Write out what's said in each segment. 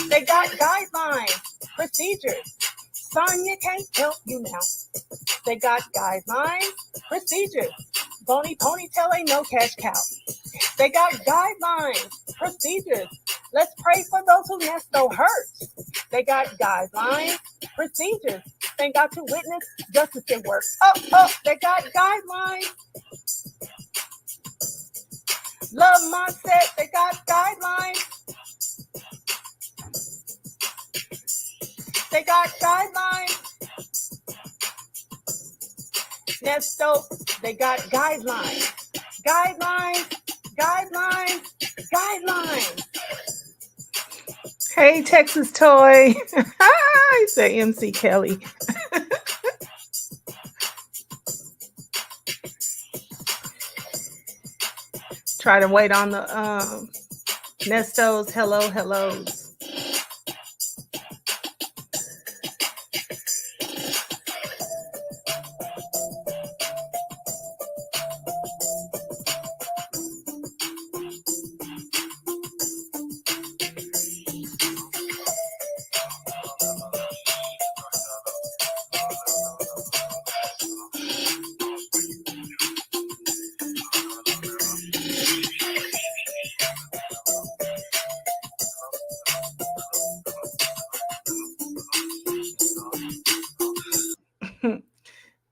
They got guidelines, procedures. Sonya can't help you now. They got guidelines, procedures. Bony ponytail ain't no cash cow. They got guidelines, procedures. Let's pray for those who Nesto hurt. They got guidelines, procedures. They got to witness justice at work. They got guidelines. Love mindset, they got guidelines. They got guidelines. Nesto, they got guidelines. Guidelines, guidelines, guidelines. Hey, Texas Toy. I say MC Kelly. Try to wait on the Nesto's hellos.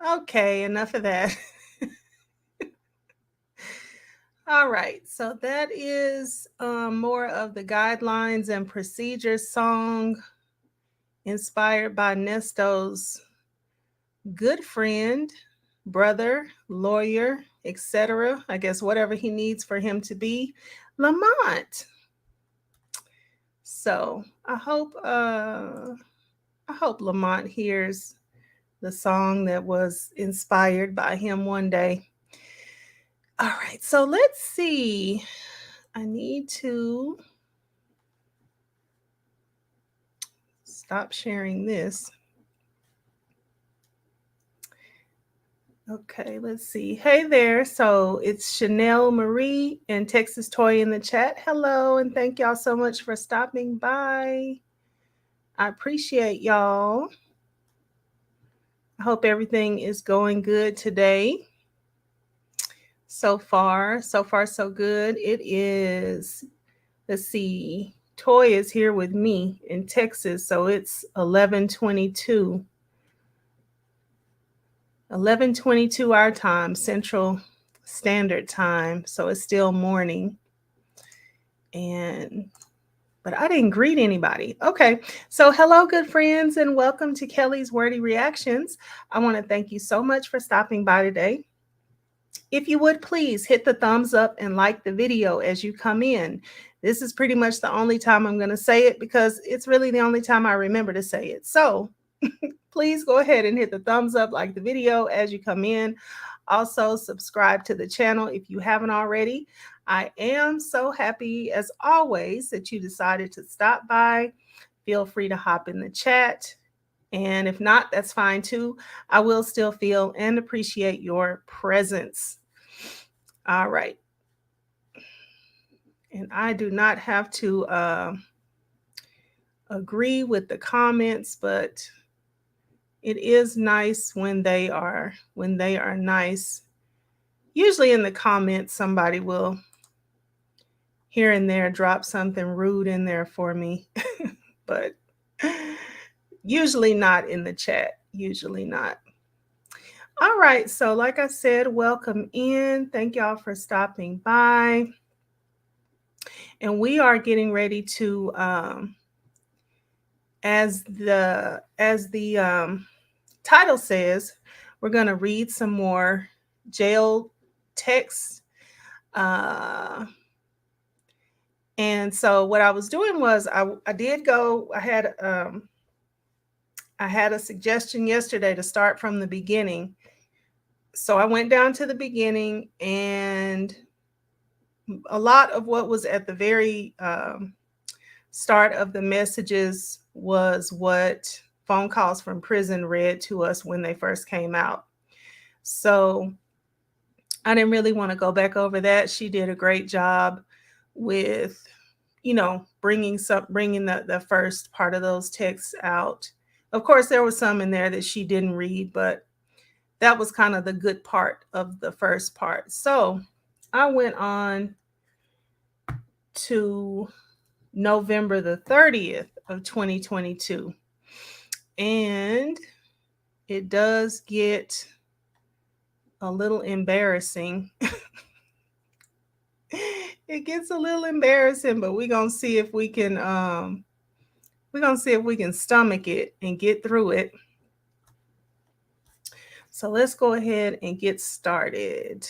Okay, enough of that. All right, so that is more of the guidelines and procedures song inspired by Nesto's good friend, brother, lawyer, etc. I guess whatever he needs for him to be, Lamont. So I hope Lamont hears the song that was inspired by him one day. All right, so let's see. I need to stop sharing this. Okay, let's see. Hey there. So it's Chanel Marie and Texas Toy in the chat. Hello, and thank y'all so much for stopping by. I appreciate y'all. I hope everything is going good today. So far, so good. It is, let's see, Toy is here with me in Texas, so it's 11:22. 11:22 our time, Central Standard Time, so it's still morning. But I didn't greet anybody. Okay, so hello, good friends, and welcome to Kelly's Wordy Reactions. I want to thank you so much for stopping by today. If you would please hit the thumbs up and like the video as you come in. This is pretty much the only time I'm going to say it because it's really the only time I remember to say it. So please go ahead and hit the thumbs up, like the video as you come in. Also, subscribe to the channel if you haven't already. I am so happy, as always, that you decided to stop by. Feel free to hop in the chat. And if not, that's fine too. I will still feel and appreciate your presence. All right. And I do not have to agree with the comments, but it is nice when they are nice. Usually in the comments, somebody will here and there drop something rude in there for me, but usually not in the chat, usually not. All right, so like I said, welcome in. Thank y'all for stopping by. And we are getting ready to, as the title says, we're going to read some more jail texts. And so what I was doing was I had a suggestion yesterday to start from the beginning. So I went down to the beginning, and a lot of what was at the very start of the messages was what Phone Calls from Prison read to us when they first came out. So I didn't really want to go back over that. She did a great job with, bringing the first part of those texts out. Of course, there was some in there that she didn't read, but that was kind of the good part of the first part. So I went on to November the 30th of 2022. And it does get a little embarrassing. It gets a little embarrassing, but we're gonna see if we can stomach it and get through it. So let's go ahead and get started.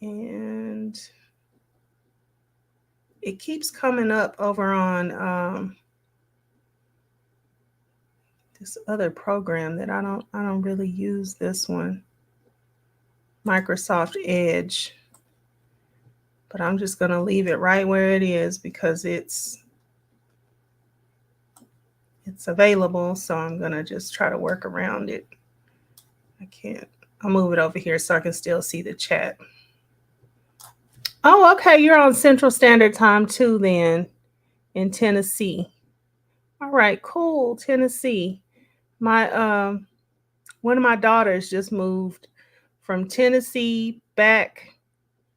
And it keeps coming up over on this other program that I don't really use this one, Microsoft Edge. But I'm just going to leave it right where it is because it's available. So I'm going to just try to work around it. I'll move it over here so I can still see the chat. Oh, okay. You're on Central Standard Time too then in Tennessee. All right, cool. Tennessee. My one of my daughters just moved from Tennessee back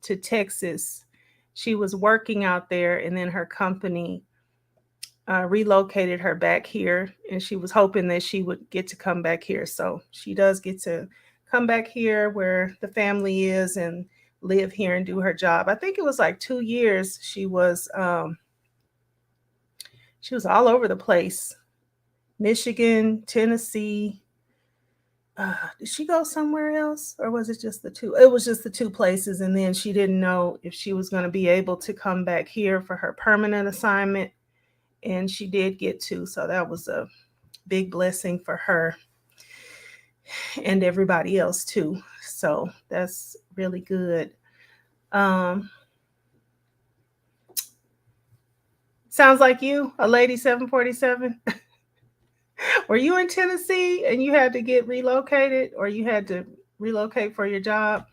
to Texas. She was working out there, and then her company relocated her back here, and she was hoping that she would get to come back here. So she does get to come back here where the family is and live here and do her job. I think it was like 2 years she was all over the place. Michigan, Tennessee. Did she go somewhere else, or was it just the two? It was just the two places, and then she didn't know if she was going to be able to come back here for her permanent assignment, and she did get to, so that was a big blessing for her and everybody else too. So that's really good. Sounds like you, a lady 747. Were you in Tennessee and you had to get relocated, or you had to relocate for your job?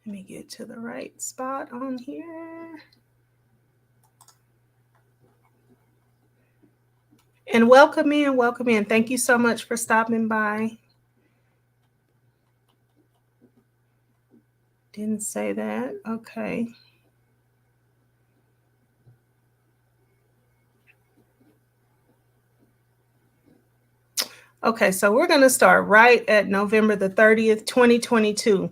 Let me get to the right spot on here. And welcome in, welcome in. Thank you so much for stopping by. Didn't say that. Okay. Okay, so we're going to start right at November the 30th, 2022.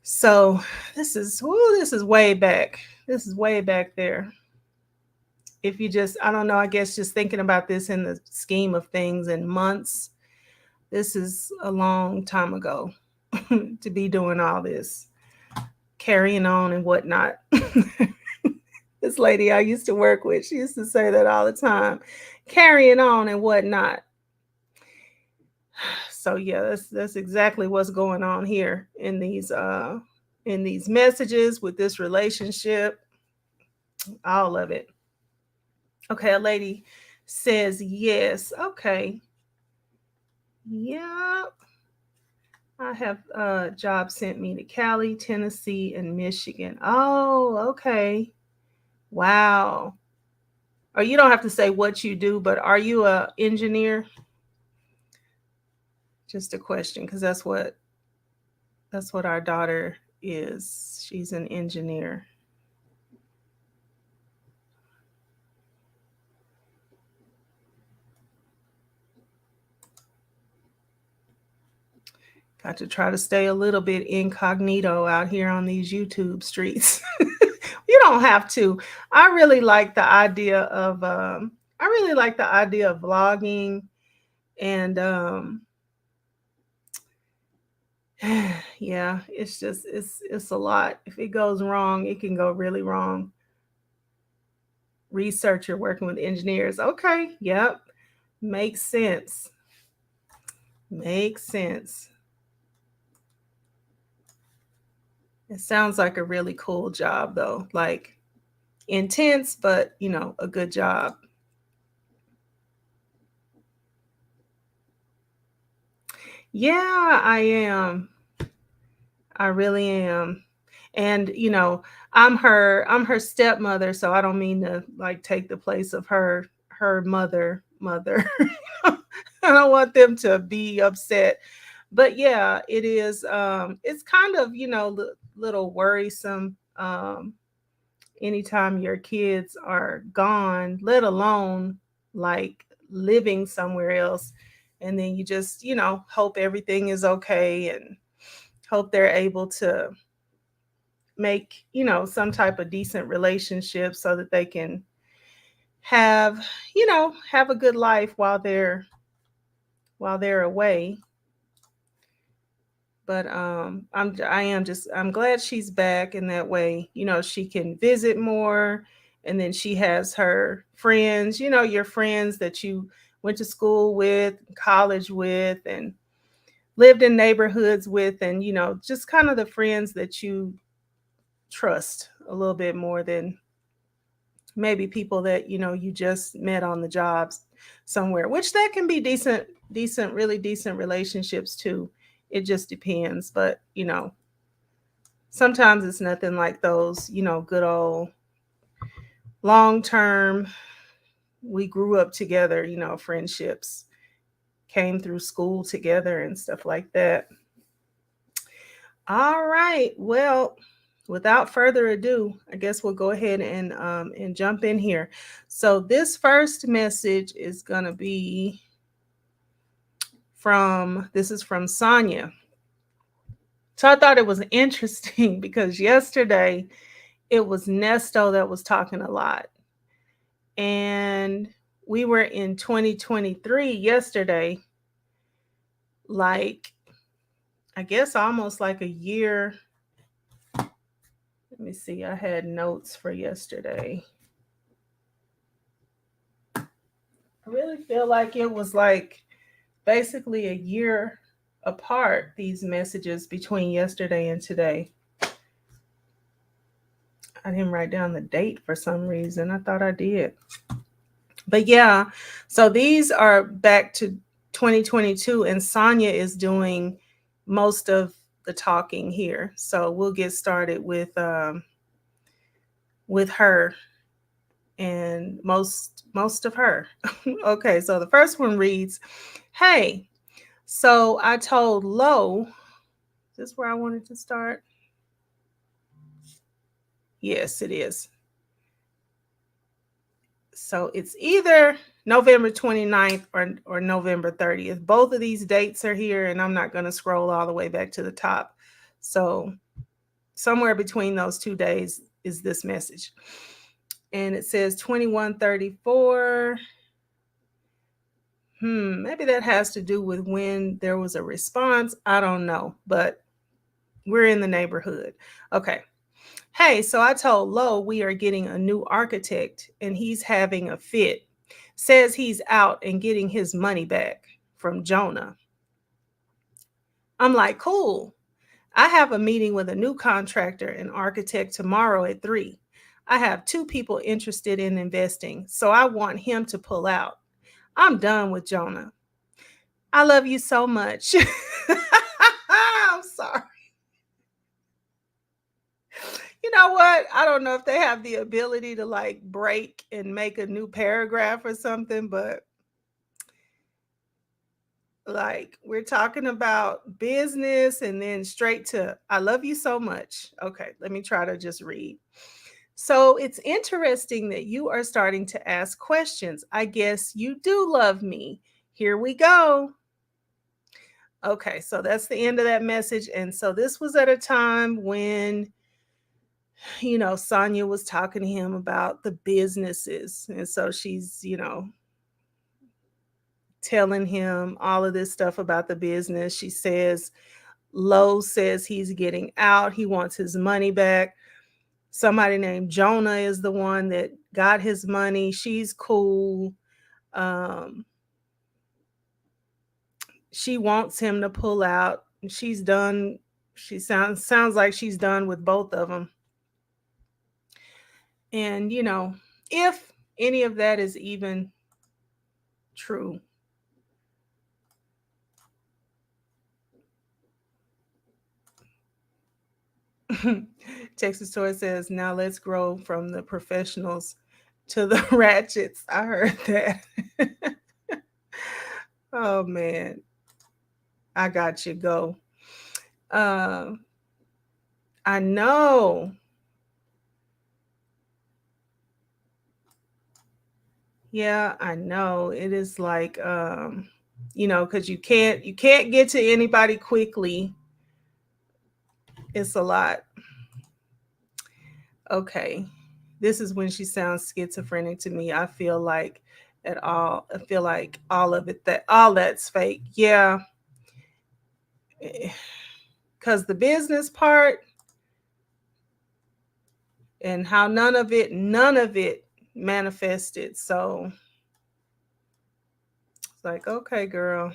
So this is way back. This is way back there. If you just, I don't know, I guess just thinking about this in the scheme of things in months, this is a long time ago to be doing all this, carrying on and whatnot. This lady I used to work with, she used to say that all the time, carrying on and whatnot. So yeah, that's exactly what's going on here in these messages with this relationship, all of it. Okay, a lady says yes. Okay. Yep. I have a job sent me to Cali, Tennessee, and Michigan. Oh, okay. Wow. Or you don't have to say what you do, but are you an engineer? Just a question, because that's what our daughter is. She's an engineer. Got to try to stay a little bit incognito out here on these YouTube streets. You don't have to. I really like the idea of vlogging, and yeah, it's just it's a lot. If it goes wrong, it can go really wrong. Researcher working with engineers. Okay, yep. Makes sense. Makes sense. It sounds like a really cool job though. Like intense, but a good job. Yeah, I am. I really am. And I'm her stepmother, so I don't mean to like take the place of her mother. I don't want them to be upset. But yeah, it is it's kind of, little worrisome anytime your kids are gone, let alone like living somewhere else. And then you just, hope everything is okay and hope they're able to make, some type of decent relationship so that they can have, have a good life while they're away. But I'm glad she's back in that way. She can visit more, and then she has her friends, your friends that you went to school with, college with, and lived in neighborhoods with, and just kind of the friends that you trust a little bit more than maybe people that you just met on the jobs somewhere, which that can be decent, really decent relationships too. It just depends, but sometimes it's nothing like those, good old long term, we grew up together, friendships, came through school together and stuff like that. All right, well, without further ado, I guess we'll go ahead and jump in here. So this first message is gonna be from Sonya. So I thought it was interesting because yesterday it was Nesto that was talking a lot. And we were in 2023 yesterday, like, I guess almost like a year. Let me see, I had notes for yesterday. I really feel like it was like basically a year apart, these messages between yesterday and today. I didn't write down the date for some reason. I thought I did. But yeah, so these are back to 2022, and Sonya is doing most of the talking here. So we'll get started with her and most of her. Okay, so the first one reads, "Hey, so I told Lo, is this where I wanted to start? Yes, it is. So it's either November 29th or November 30th. Both of these dates are here, and I'm not going to scroll all the way back to the top. So somewhere between those 2 days is this message. And it says 2134. Maybe that has to do with when there was a response. I don't know, but we're in the neighborhood. Okay. Hey, so I told Lo we are getting a new architect and he's having a fit. Says he's out and getting his money back from Jonah. I'm like, cool. I have a meeting with a new contractor and architect tomorrow at 3. I have 2 people interested in investing, so I want him to pull out. I'm done with Jonah. I love you so much." I'm sorry. You know what? I don't know if they have the ability to like break and make a new paragraph or something, but like we're talking about business and then straight to I love you so much. Okay, let me try to just read. So it's interesting that you are starting to ask questions. I guess you do love me. Here we go. Okay, so that's the end of that message. And so this was at a time when Sonya was talking to him about the businesses. And so she's, telling him all of this stuff about the business. She says, Lowe says he's getting out. He wants his money back. Somebody named Jonah is the one that got his money. She's cool. Um, she wants him to pull out. She's done. She sounds like she's done with both of them. And if any of that is even true, Texas Toy says, now let's grow from the professionals to the ratchets. I heard that. Oh man, I got you. Go. Uh, I know. Yeah, I know. It is like because you can't get to anybody quickly. It's a lot. Okay. This is when she sounds schizophrenic to me. I feel like all of it that all that's fake. Yeah. Cuz the business part and how none of it manifested. So it's like, okay, girl.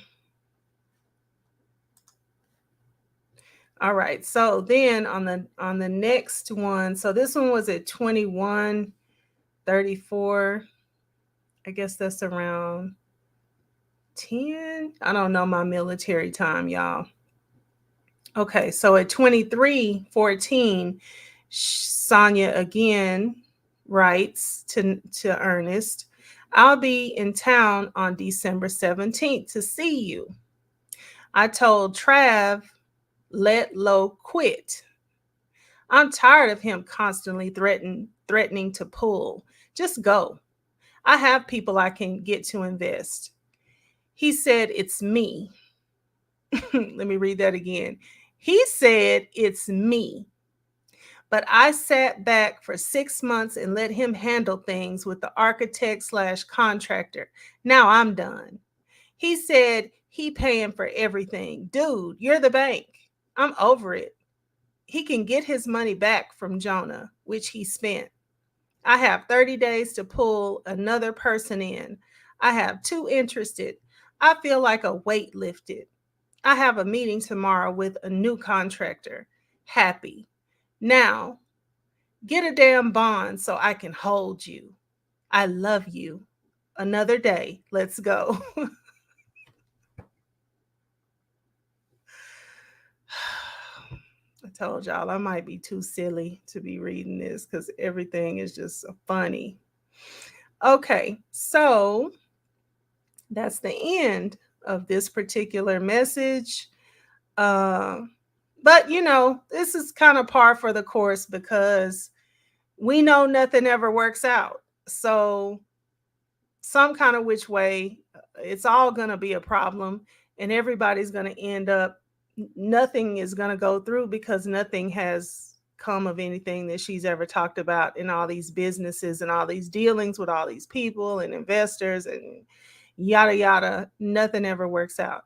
All right. So then on the next one, so this one was at 21:34. I guess that's around 10. I don't know my military time, y'all. Okay, so at 23:14, Sonya again writes to Ernest, I'll be in town on December 17th to see you. I told Trav, let Lo quit. I'm tired of him constantly threatening to pull. Just go. I have people I can get to invest. He said it's me. Let me read that again. He said it's me. But I sat back for 6 months and let him handle things with the architect/contractor. Now I'm done. He said he paying for everything. Dude, you're the bank. I'm over it. He can get his money back from Jonah, which he spent. I have 30 days to pull another person in. I have two interested. I feel like a weight lifted. I have a meeting tomorrow with a new contractor. Happy. Now, get a damn bond so I can hold you. I love you. Another day. Let's go. I told y'all I might be too silly to be reading this because everything is just so funny. Okay, so that's the end of this particular message. Uh, but this is kind of par for the course because we know nothing ever works out. So some kind of which way, it's all going to be a problem, and everybody's going to end up, nothing is going to go through because nothing has come of anything that she's ever talked about in all these businesses and all these dealings with all these people and investors and yada yada. Nothing ever works out.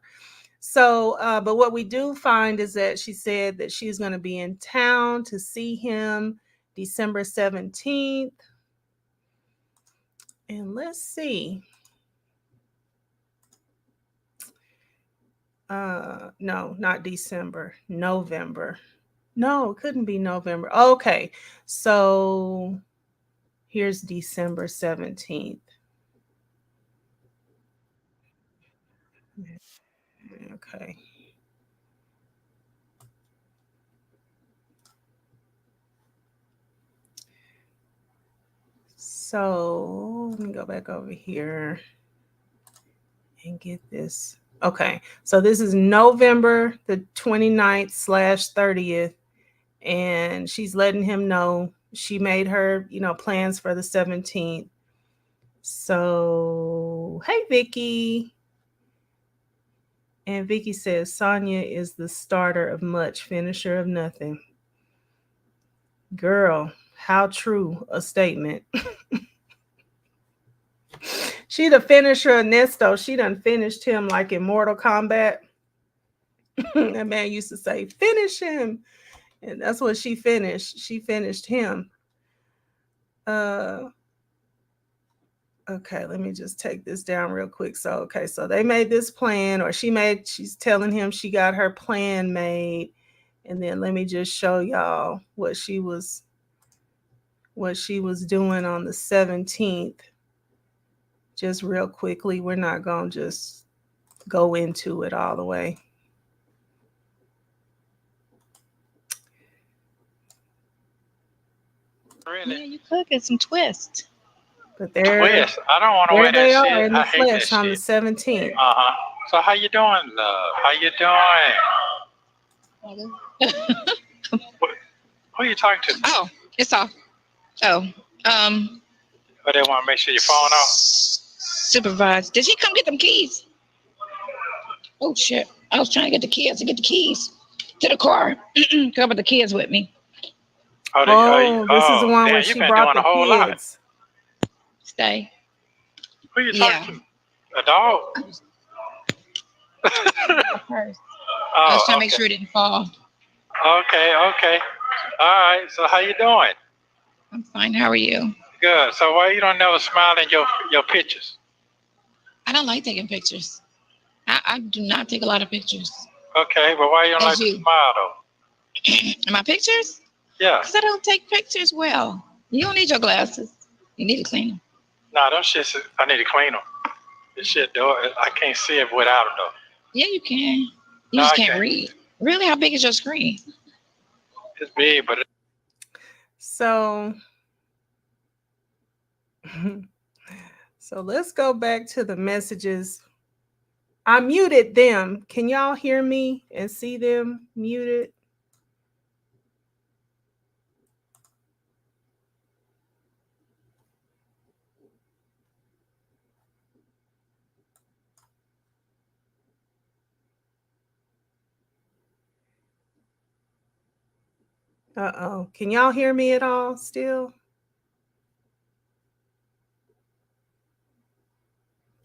So, but what we do find is that she said that she's going to be in town to see him December 17th. And let's see. No, not December, November. No, it couldn't be November. Okay. So here's December 17th. Okay. So let me go back over here and get this. Okay. So this is November the 29th/30th. And she's letting him know she made her, plans for the 17th. So, hey, Vicky. And Vicky says Sonya is the starter of much, finisher of nothing. Girl, how true a statement. She the finisher of Nesto. She done finished him like in Mortal Kombat. That man used to say, finish him. And that's what she finished. She finished him. Okay, let me just take this down real quick. So, okay, so they made this plan, or she's telling him she got her plan made. And then let me just show y'all what she was doing on the 17th. Just real quickly. We're not going to just go into it all the way. Yeah, Really? you could get some twist. But there, Twist. I don't want to there wear that they are shit. in I the hate that flesh on the shit. 17th. Uh-huh. So how you doing, love? How you doing? Who, who you talking to? Oh, it's off. Oh, Oh, they want to make sure your phone off. supervised. Did he come get them keys? Oh shit! I was trying to get the kids to get the keys to the car. Come with the kids with me. Oh, Oh, this is the one where damn, you've she been brought doing a the whole lot. kids. Stay. Who you talking Yeah. to? A dog? I was my purse. I was trying Oh, to make okay. sure it didn't fall. Okay, okay. All right. So how you doing? I'm fine. How are you? Good. So why you don't never smile in your pictures? I don't like taking pictures. I do not take a lot of pictures. Okay, but why you don't As like to you. smile though? My pictures? Yeah. Because I don't take pictures well. You don't need your glasses. You need to clean them. Nah, them shits. I need to clean them. This shit though, I can't see it without them though. Yeah, you can. You No, just I can't can't. read. Really? How big is your screen? It's big, but So, so let's go back to the messages. I muted them. Can y'all hear me and see them muted? Uh-oh. Can y'all hear me at all still?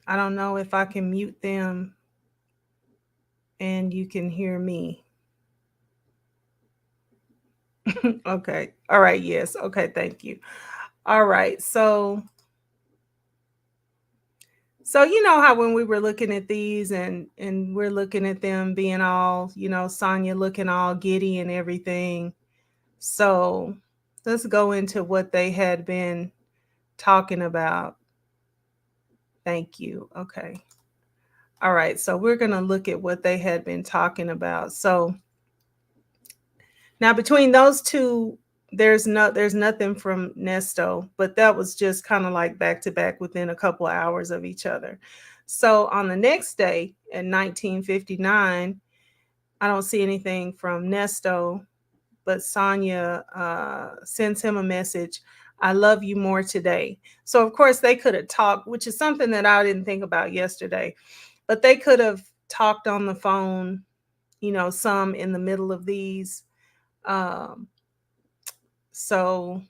I don't know if I can mute them and you can hear me. Okay. All right. Yes. Okay. Thank you. All right. So you know how when we were looking at these and we're looking at them being all, Sonya looking all giddy and everything. So let's go into what they had been talking about. Thank you. Okay. All right. So we're going to look at what they had been talking about. So now between those two, there's nothing from Nesto, but that was just kind of like back to back within a couple of hours of each other. So on the next day in 1959, I don't see anything from Nesto, but Sonya sends him a message. I love you more today. So of course they could have talked, which is something that I didn't think about yesterday, but they could have talked on the phone, some in the middle of these. Um, so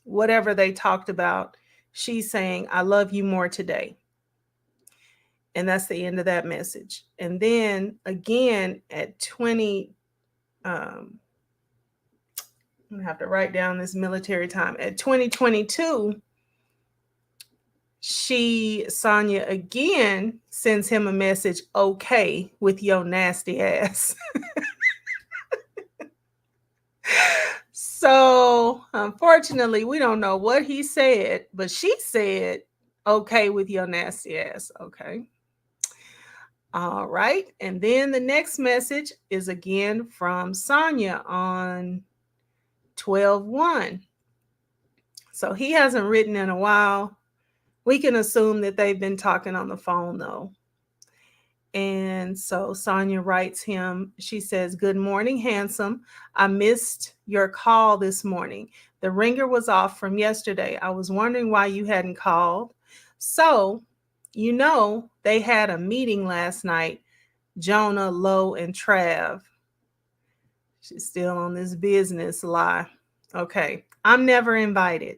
whatever they talked about, she's saying, I love you more today. And that's the end of that message. And then again at 20, I'm gonna have to write down this military time. At 2022, Sonya again sends him a message, okay, with your nasty ass. So unfortunately, we don't know what he said, but she said, okay, with your nasty ass. Okay. All right. And then the next message is again from Sonya on 12/1. So he hasn't written in a while. We can assume that they've been talking on the phone though. And so Sonya writes him, she says, good morning, handsome. I missed your call this morning. The ringer was off from yesterday. I was wondering why you hadn't called. So, they had a meeting last night, Jonah, Lowe, and Trav. She's still on this business lie. Okay. I'm never invited.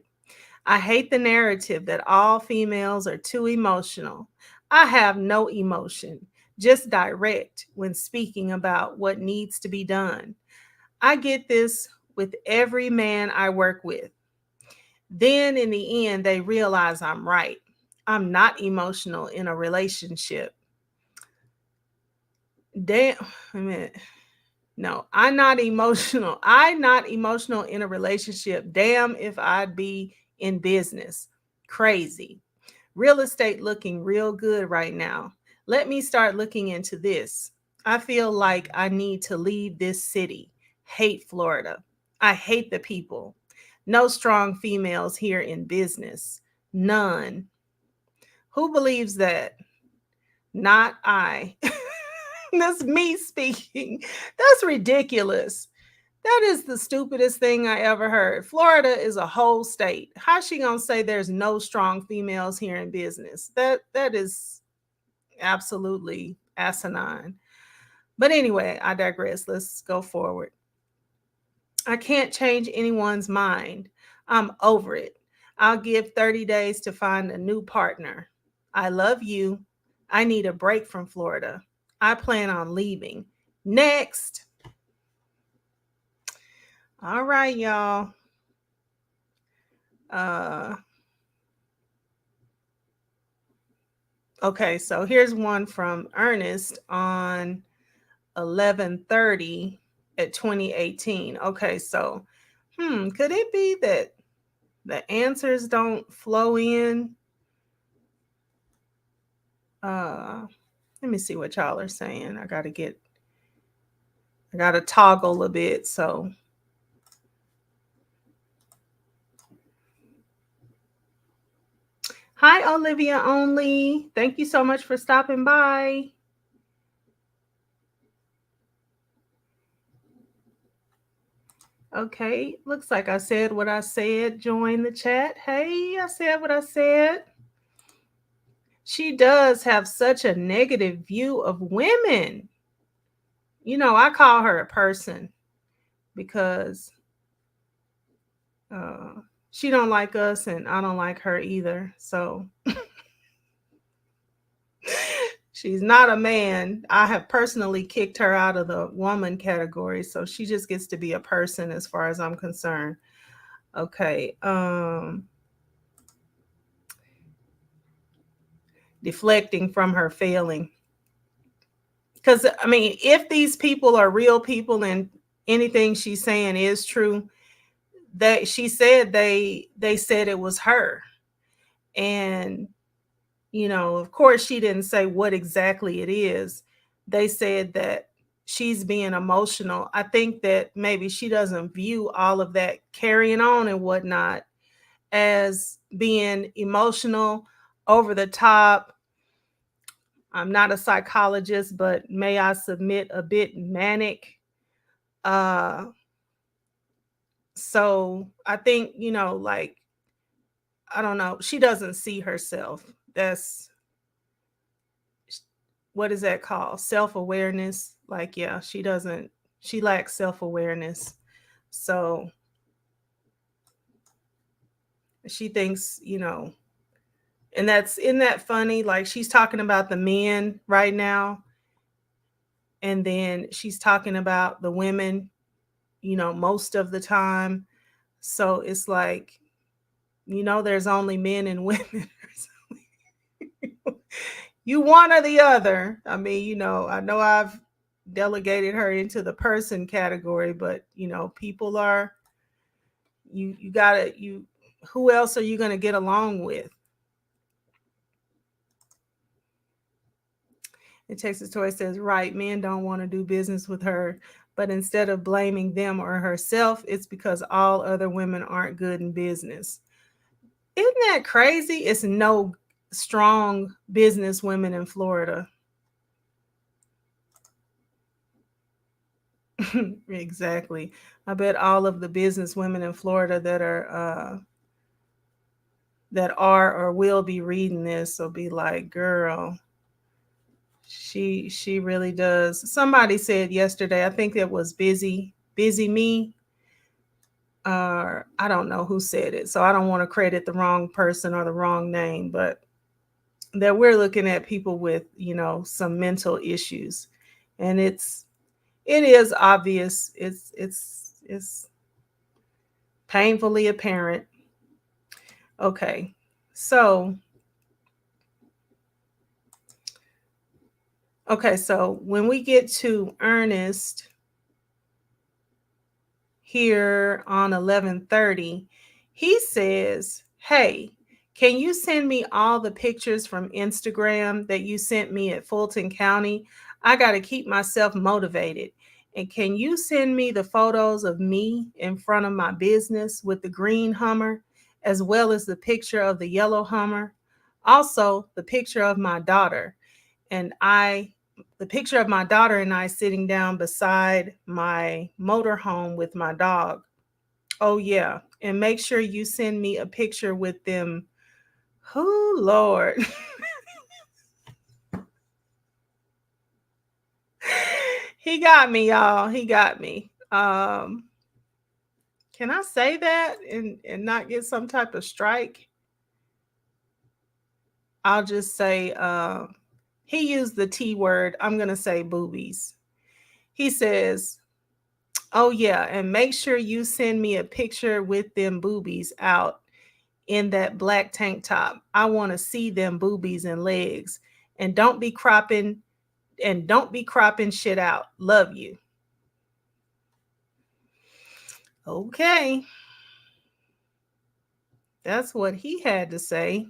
I hate the narrative that all females are too emotional. I have no emotion, just direct when speaking about what needs to be done. I get this with every man I work with. Then in the end, they realize I'm right. I'm not emotional in a relationship. Damn, I mean, no, I'm not emotional. I'm not emotional in a relationship. Damn if I'd be in business. Crazy. Real estate looking real good right now. Let me start looking into this. I feel like I need to leave this city. Hate Florida. I hate the people. No strong females here in business. None. Who believes that? Not I. That's me speaking. That's ridiculous. That is the stupidest thing I ever heard. Florida is a whole state. How's she gonna say there's no strong females here in business? That is absolutely asinine. But anyway, I digress. Let's go forward. I can't change anyone's mind. I'm over it. I'll give 30 days to find a new partner. I love you. I need a break from Florida. I plan on leaving. Next. All right, y'all. Okay, so here's one from Ernest on 11/30 at 2018. Okay, so could it be that the answers don't flow in? Let me see what y'all are saying. I gotta toggle a bit. So hi, Olivia Only. Thank you so much for stopping by. Okay, looks like I said what I said. Join the chat. Hey, I said what I said. She does have such a negative view of women. You know, I call her a person because she don't like us and I don't like her either. So she's not a man. I have personally kicked her out of the woman category. So she just gets to be a person as far as I'm concerned. Okay. Deflecting from her failing. Because, I mean, if these people are real people and anything she's saying is true, that she said they said it was her. And, you know, of course, she didn't say what exactly it is. They said that she's being emotional. I think that maybe she doesn't view all of that carrying on and whatnot as being emotional, over the top. I'm not a psychologist, but may I submit a bit manic. So I think, you know, like, I don't know, she doesn't see herself. That's, what is that called? Self-awareness. Like, yeah, she lacks self-awareness. So she thinks, you know, and isn't that funny? Like, she's talking about the men right now. And then she's talking about the women, you know, most of the time. So it's like, you know, there's only men and women. You one or the other. I mean, you know I've delegated her into the person category, but you know, people are, who else are you going to get along with? And Texas Toy says, right, men don't want to do business with her, but instead of blaming them or herself, it's because all other women aren't good in business. Isn't that crazy? It's no strong business women in Florida. Exactly. I bet all of the business women in Florida that are or will be reading this will be like, girl, she really does. Somebody said yesterday, I think it was busy me. I don't know who said it, so I don't want to credit the wrong person or the wrong name, but that we're looking at people with, you know, some mental issues, and it is obvious. It's painfully apparent. Okay, so when we get to Ernest here on 11:30, he says, hey, can you send me all the pictures from Instagram that you sent me at Fulton County? I got to keep myself motivated. And can you send me the photos of me in front of my business with the green Hummer, as well as the picture of the yellow Hummer? Also, the picture of my daughter and the picture of my daughter and I sitting down beside my motorhome with my dog. Oh, yeah. And make sure you send me a picture with them. Oh, Lord. He got me, y'all. He got me. Can I say that and not get some type of strike? I'll just say he used the T word. I'm going to say boobies. He says, "Oh yeah, and make sure you send me a picture with them boobies out in that black tank top. I want to see them boobies and legs. And don't be cropping shit out. Love you." Okay. That's what he had to say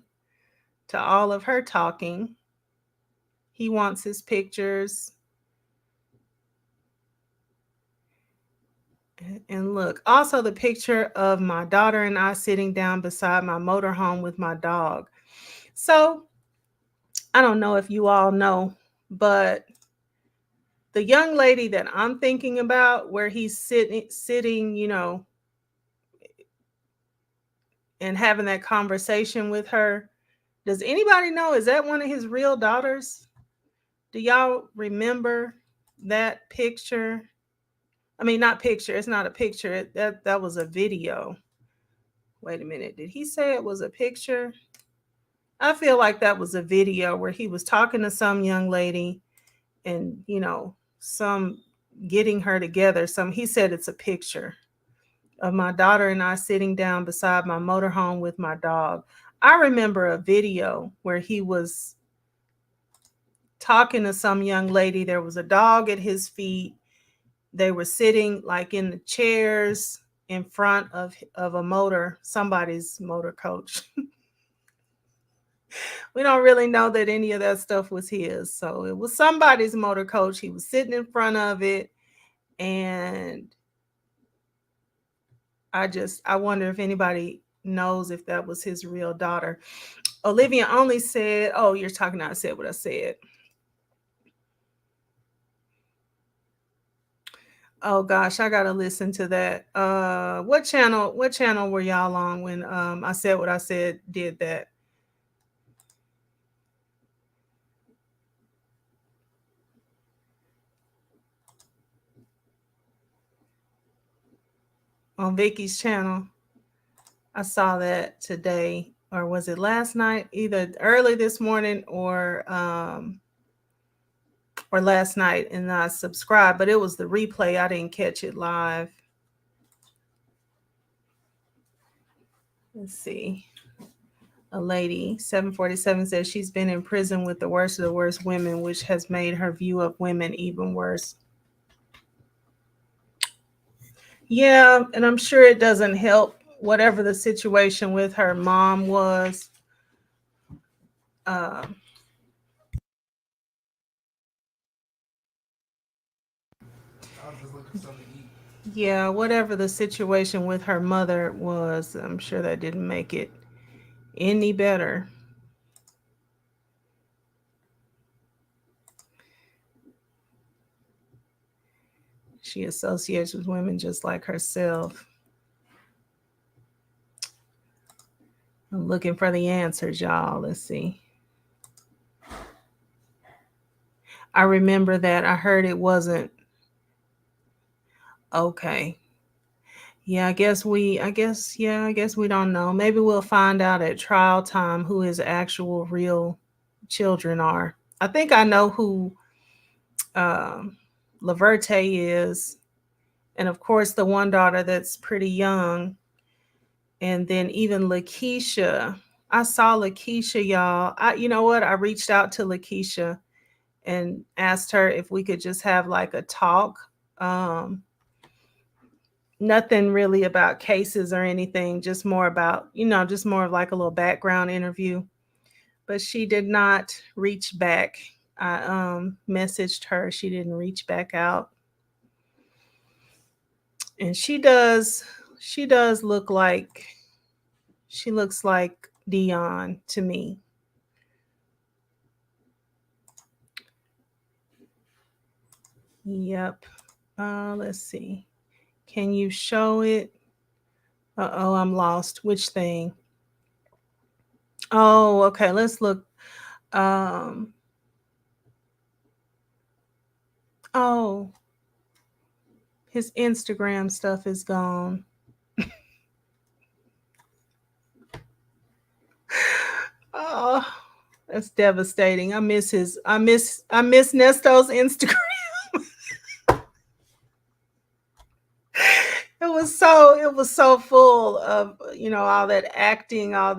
to all of her talking. He wants his pictures. And look, also the picture of my daughter and I sitting down beside my motorhome with my dog. So I don't know if you all know, but the young lady that I'm thinking about, where he's sitting, and having that conversation with her, does anybody know? Is that one of his real daughters? Do y'all remember that picture? I mean, not picture. It's not a picture. That was a video. Wait a minute. Did he say it was a picture? I feel like that was a video where he was talking to some young lady and, some getting her together. He said it's a picture of my daughter and I sitting down beside my motorhome with my dog. I remember a video where he was talking to some young lady. There was a dog at his feet. They were sitting like in the chairs in front of somebody's motor coach. We don't really know that any of that stuff was his. So it was somebody's motor coach. He was sitting in front of it. And I wonder if anybody knows if that was his real daughter. Olivia only said, "Oh, you're talking." I said what I said. Oh gosh, I gotta listen to that. What channel were y'all on when I said what I said, did that? On Vicky's channel. I saw that today, or was it last night? Either early this morning or last night, and I subscribed, but it was the replay. I didn't catch it live. Let's see. A lady, 747, says she's been in prison with the worst of the worst women, which has made her view of women even worse. Yeah, and I'm sure it doesn't help whatever the situation with her mom was. Yeah, whatever the situation with her mother was, I'm sure that didn't make it any better. She associates with women just like herself. I'm looking for the answers, y'all. Let's see. I remember that. I heard it wasn't. Okay. Yeah, I guess we don't know. Maybe we'll find out at trial time who his actual real children are. I think I know who Laverte is. And of course, the one daughter that's pretty young. And then even Lakeisha. I saw Lakeisha, y'all. You know what? I reached out to Lakeisha and asked her if we could just have like a talk. Nothing really about cases or anything, just more about, just more of like a little background interview. But she did not reach back. I messaged her. She didn't reach back out. And she does look like, she looks like Dion to me. Yep. Let's see. Can you show it? Uh-oh, I'm lost. Which thing? Oh, okay. Let's look. Um, oh, his Instagram stuff is gone. Oh, that's devastating. I miss Nesto's Instagram. It was so full of, all that acting, all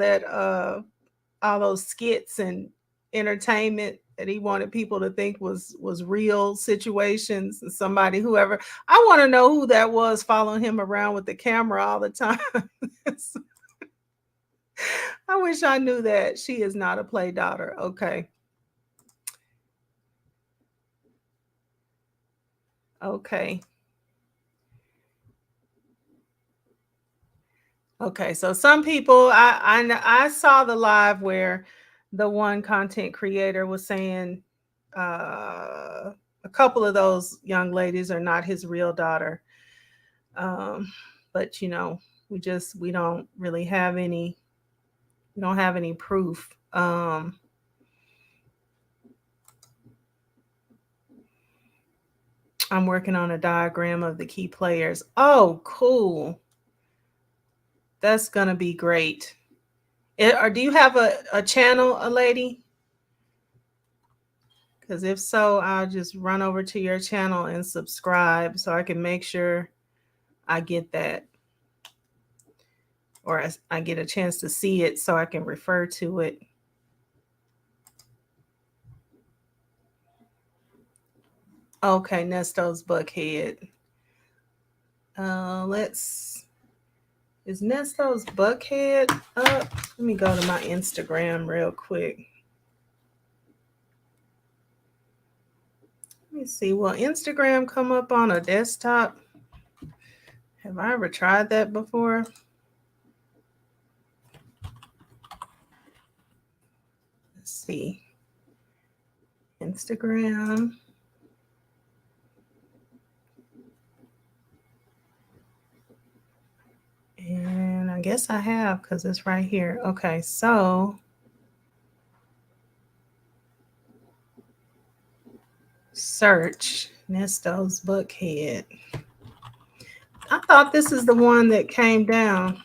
those skits and entertainment that he wanted people to think was real situations, and somebody, whoever, I want to know who that was following him around with the camera all the time. I wish I knew that. She is not a play daughter. Okay. Okay. Okay, so some people, I saw the live where the one content creator was saying, a couple of those young ladies are not his real daughter. Um, but we don't really have any, we don't have any proof. I'm working on a diagram of the key players. Oh, cool. That's gonna be great. Or do you have a channel, a lady? Because if so, I'll just run over to your channel and subscribe so I can make sure I get that, or I get a chance to see it so I can refer to it. Okay, Nesto's Buckhead. Is Nesto's Buckhead up? Let me go to my Instagram real quick. Let me see. Will Instagram come up on a desktop? Have I ever tried that before? Let's see. Instagram. And I guess I have, because it's right here. Okay, so search Nesto's Buckhead. I thought this is the one that came down.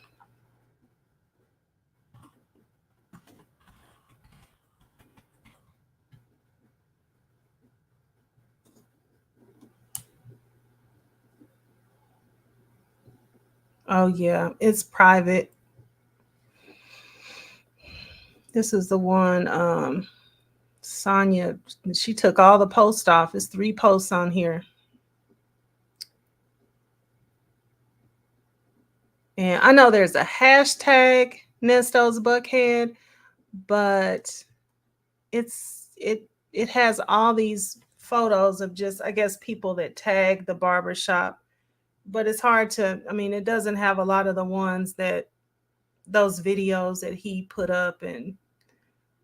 Oh yeah, it's private. This is the one, Sonya, she took all the posts off. It's 3 posts on here. And I know there's a hashtag Nesto's Buckhead, but it has all these photos of just, I guess, people that tag the barbershop. But it's hard to, it doesn't have a lot of the ones that, those videos that he put up, and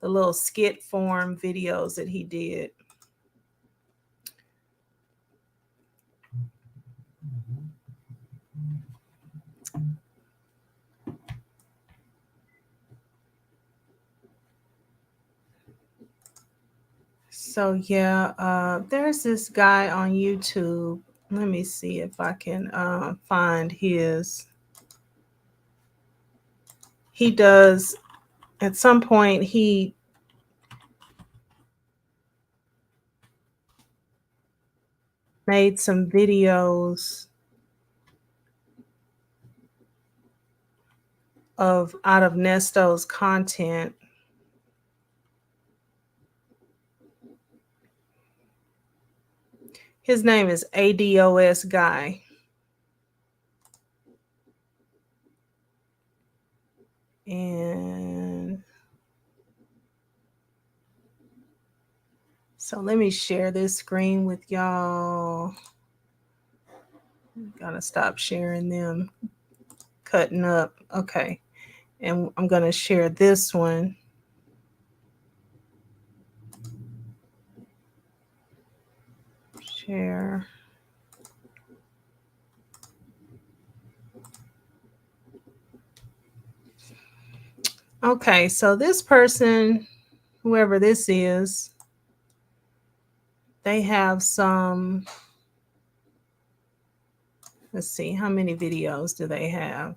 the little skit form videos that he did. So yeah, there's this guy on YouTube. Let me see if I can find his. He does, at some point, he made some videos of out of Nesto's content. His name is ADOS Guy. And so let me share this screen with y'all. Gotta stop sharing them cutting up. Okay. And I'm going to share this one. Share. Okay, so this person, whoever this is, they have some, let's see, how many videos do they have?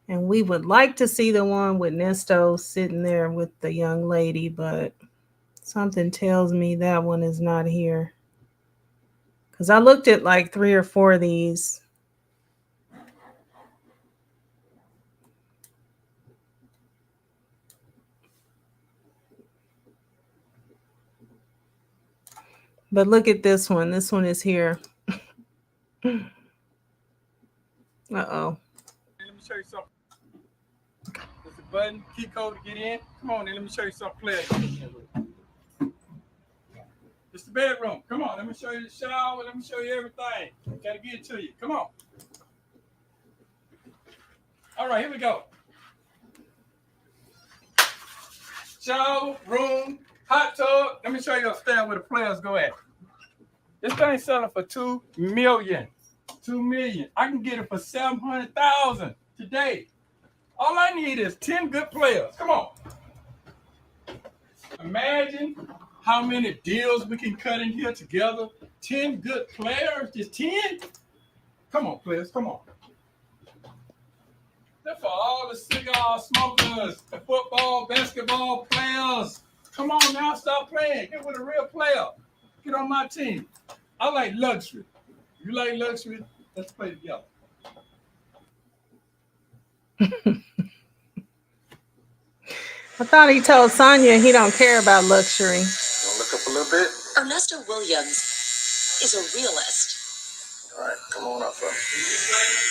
And we would like to see the one with Nesto sitting there with the young lady, but something tells me that one is not here. Because I looked at like 3 or 4 of these. But look at this one. This one is here. Uh-oh. Let me show you something. There's a button, key code to get in. Come on, then let me show you something players. It's the bedroom. Come on, let me show you the shower. Let me show you everything. Gotta get it to you. Come on. All right, here we go. Shower, room, hot tub. Let me show you upstairs where the players go at. This thing selling for $2 million. $2 million. I can get it for $700,000 today. All I need is 10 good players. Come on. Imagine how many deals we can cut in here together. 10 good players, just 10. Come on, players, come on. That's for all the cigar smokers, the football, basketball players. Come on now, stop playing. Get with a real player. Get on my team. I like luxury. You like luxury? Let's play together. I thought he told Sonya he don't care about luxury. Gonna look up a little bit. Ernesto Williams is a realist. All right, come on up, brother.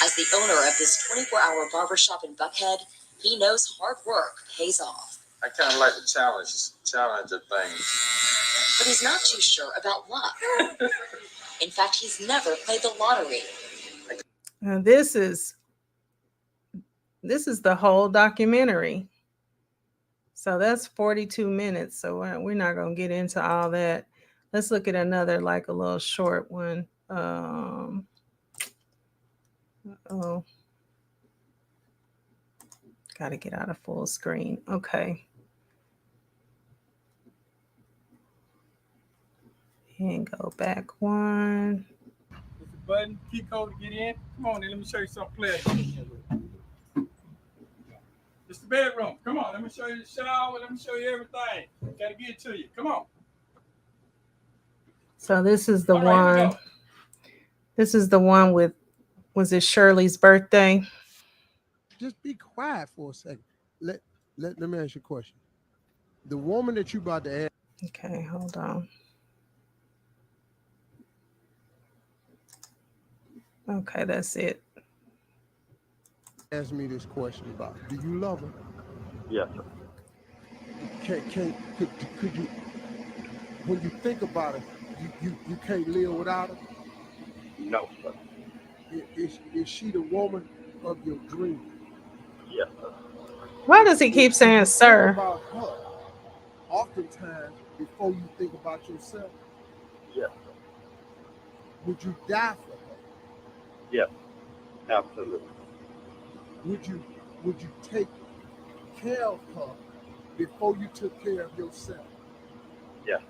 As the owner of this 24-hour barbershop in Buckhead, he knows hard work pays off. I kind of like the challenge of things. But he's not too sure about luck. In fact, he's never played the lottery. Now this is the whole documentary. So that's 42 minutes. So we're not going to get into all that. Let's look at another, like a little short one. Oh, got to get out of full screen. Okay. And go back one. There's a button, key code to get in. Come on, then let me show you something players. It's the bedroom. Come on, let me show you the shower. Let me show you everything. Gotta get it to you. Come on. So this is the one. This is the one with, was it Shirley's birthday? Just be quiet for a second. Let me ask you a question. The woman that you about to ask. Okay, hold on. Okay, that's it. Ask me this question about, do you love her? Yes, sir. Could you, when you think about it, you can't live without her? No, sir. Is she the woman of your dream? Yes, sir. Why does he keep saying sir? About her, oftentimes, before you think about yourself, Yes, would you die for her? yes, absolutely. Would you take care of her before you took care of yourself? Yes.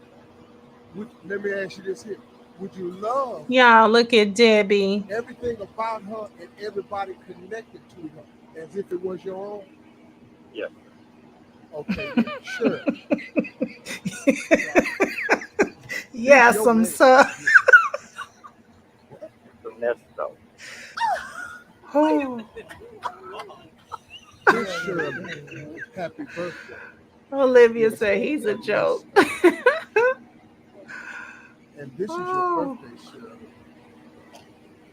Let me ask you this here. Would you love Y'all look at Debbie. everything about her and everybody connected to her as if it was your own? Yes. Okay, then, sure. Yes, I'm so. The Nesto. Oh, Miss Shirley, happy birthday. Olivia said he's a joke. And this is Oh. your birthday, Shirley.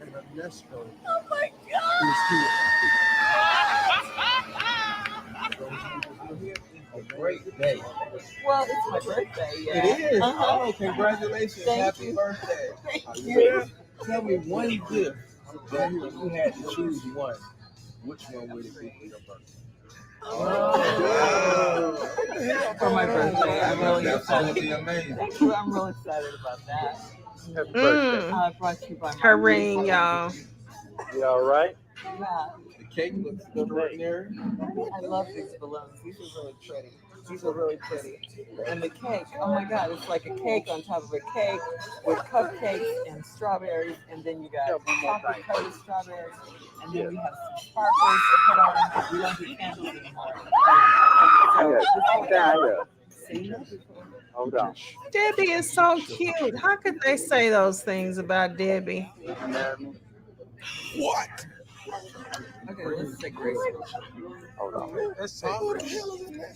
And Ernesto Oh my God. is here. A great day. Well, it's my birthday. It is. Uh-huh. Oh, congratulations. Thank Happy you. birthday. Thank Are you. you ready? Tell me one gift that if you had to choose one, which one would it be for your birthday? For my birthday, I'm really excited. Amazing. Thank you. I'm really excited about that. Happy birthday. Brought to you by Her my ring, y'all. You all right? Yeah, The cake looks extraordinary. I love these balloons. These are really pretty. These are really pretty. And the cake, oh my God, it's like a cake on top of a cake with cupcakes and strawberries, and then you got chocolate coated strawberries, and then we have some sparkles to put on. We don't do candles anymore. Seen that before? Hold on. Debbie is so cute. How could they say those things about Debbie? What? Okay, let's say grace. Hold on. Let's say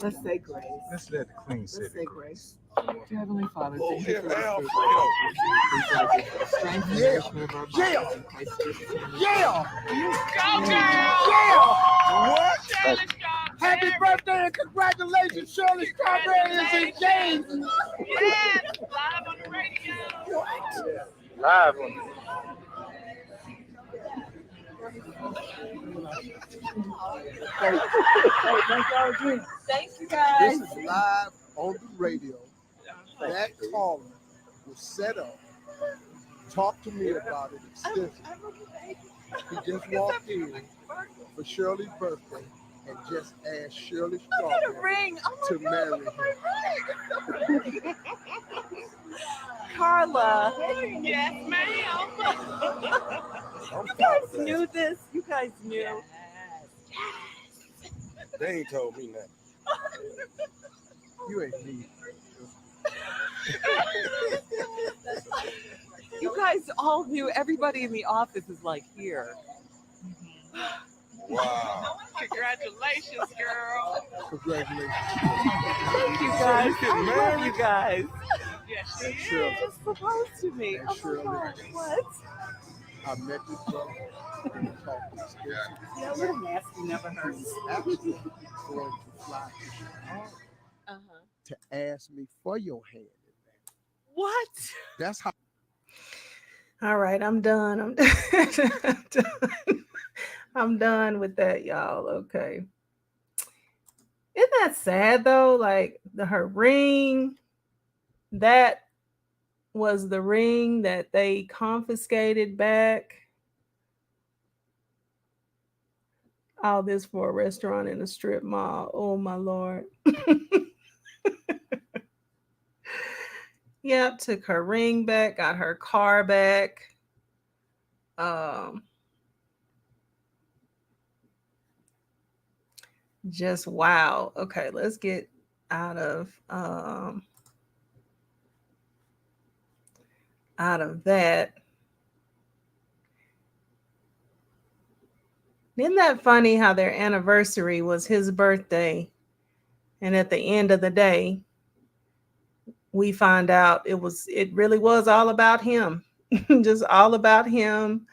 Let's say grace. Let's let the queen say Let's say it. grace. Dear Heavenly Father, Oh, thank you here, for this Al. food. Please let us get the strength and nourishment of our bodies in Christ Jesus' name. What? Happy birthday and congratulations, Shirley Strawberry is engaged. Yes, live on the radio. Live on Thank you guys. This is live on the radio. That caller was set up. Talk to me about it extensively. He just walked in for Shirley's birthday and just asked Shirley Strawberry Ring. to marry him. Carla. Yes, ma'am. You guys knew this. You guys knew. They ain't told me nothing. You ain't me. You guys all knew. Everybody in the office is like here. Wow. Congratulations, girl. Congratulations. Thank you guys. I love you guys. Yes, And she Shirley, Just proposed to me. And Oh my Shirley. God. What? I met this brother and we talked extensively. Yeah, little nasty never hurts. He's actually going to fly to Chicago to ask me for your hand in that. What? That's how. All right, I'm done. I'm done. I'm done with that, y'all. Okay. Isn't that sad though? Like her ring, that was the ring that they confiscated back. All this for a restaurant in a strip mall. Oh my Lord. Yep, took her ring back, got her car back. Just wow. Okay, let's get out of that. Isn't that funny how their anniversary was his birthday, and at the end of the day, we find out it really was all about him. Just all about him,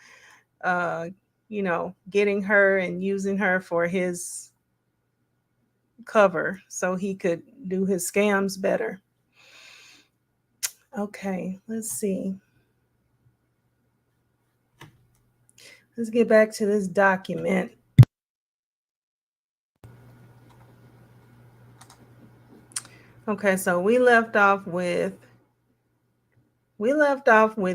getting her and using her for his cover so he could do his scams better. Okay, let's see. Let's get back to this document. Okay, so we left off with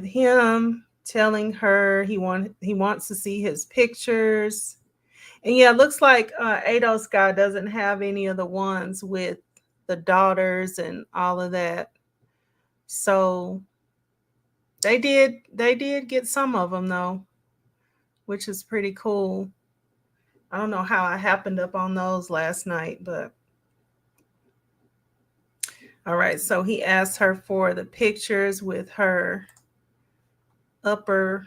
him telling her he wants to see his pictures. And yeah, it looks like Ados guy doesn't have any of the ones with the daughters and all of that. So they did get some of them though, which is pretty cool. I don't know how I happened up on those last night, but all right. So he asked her for the pictures with her upper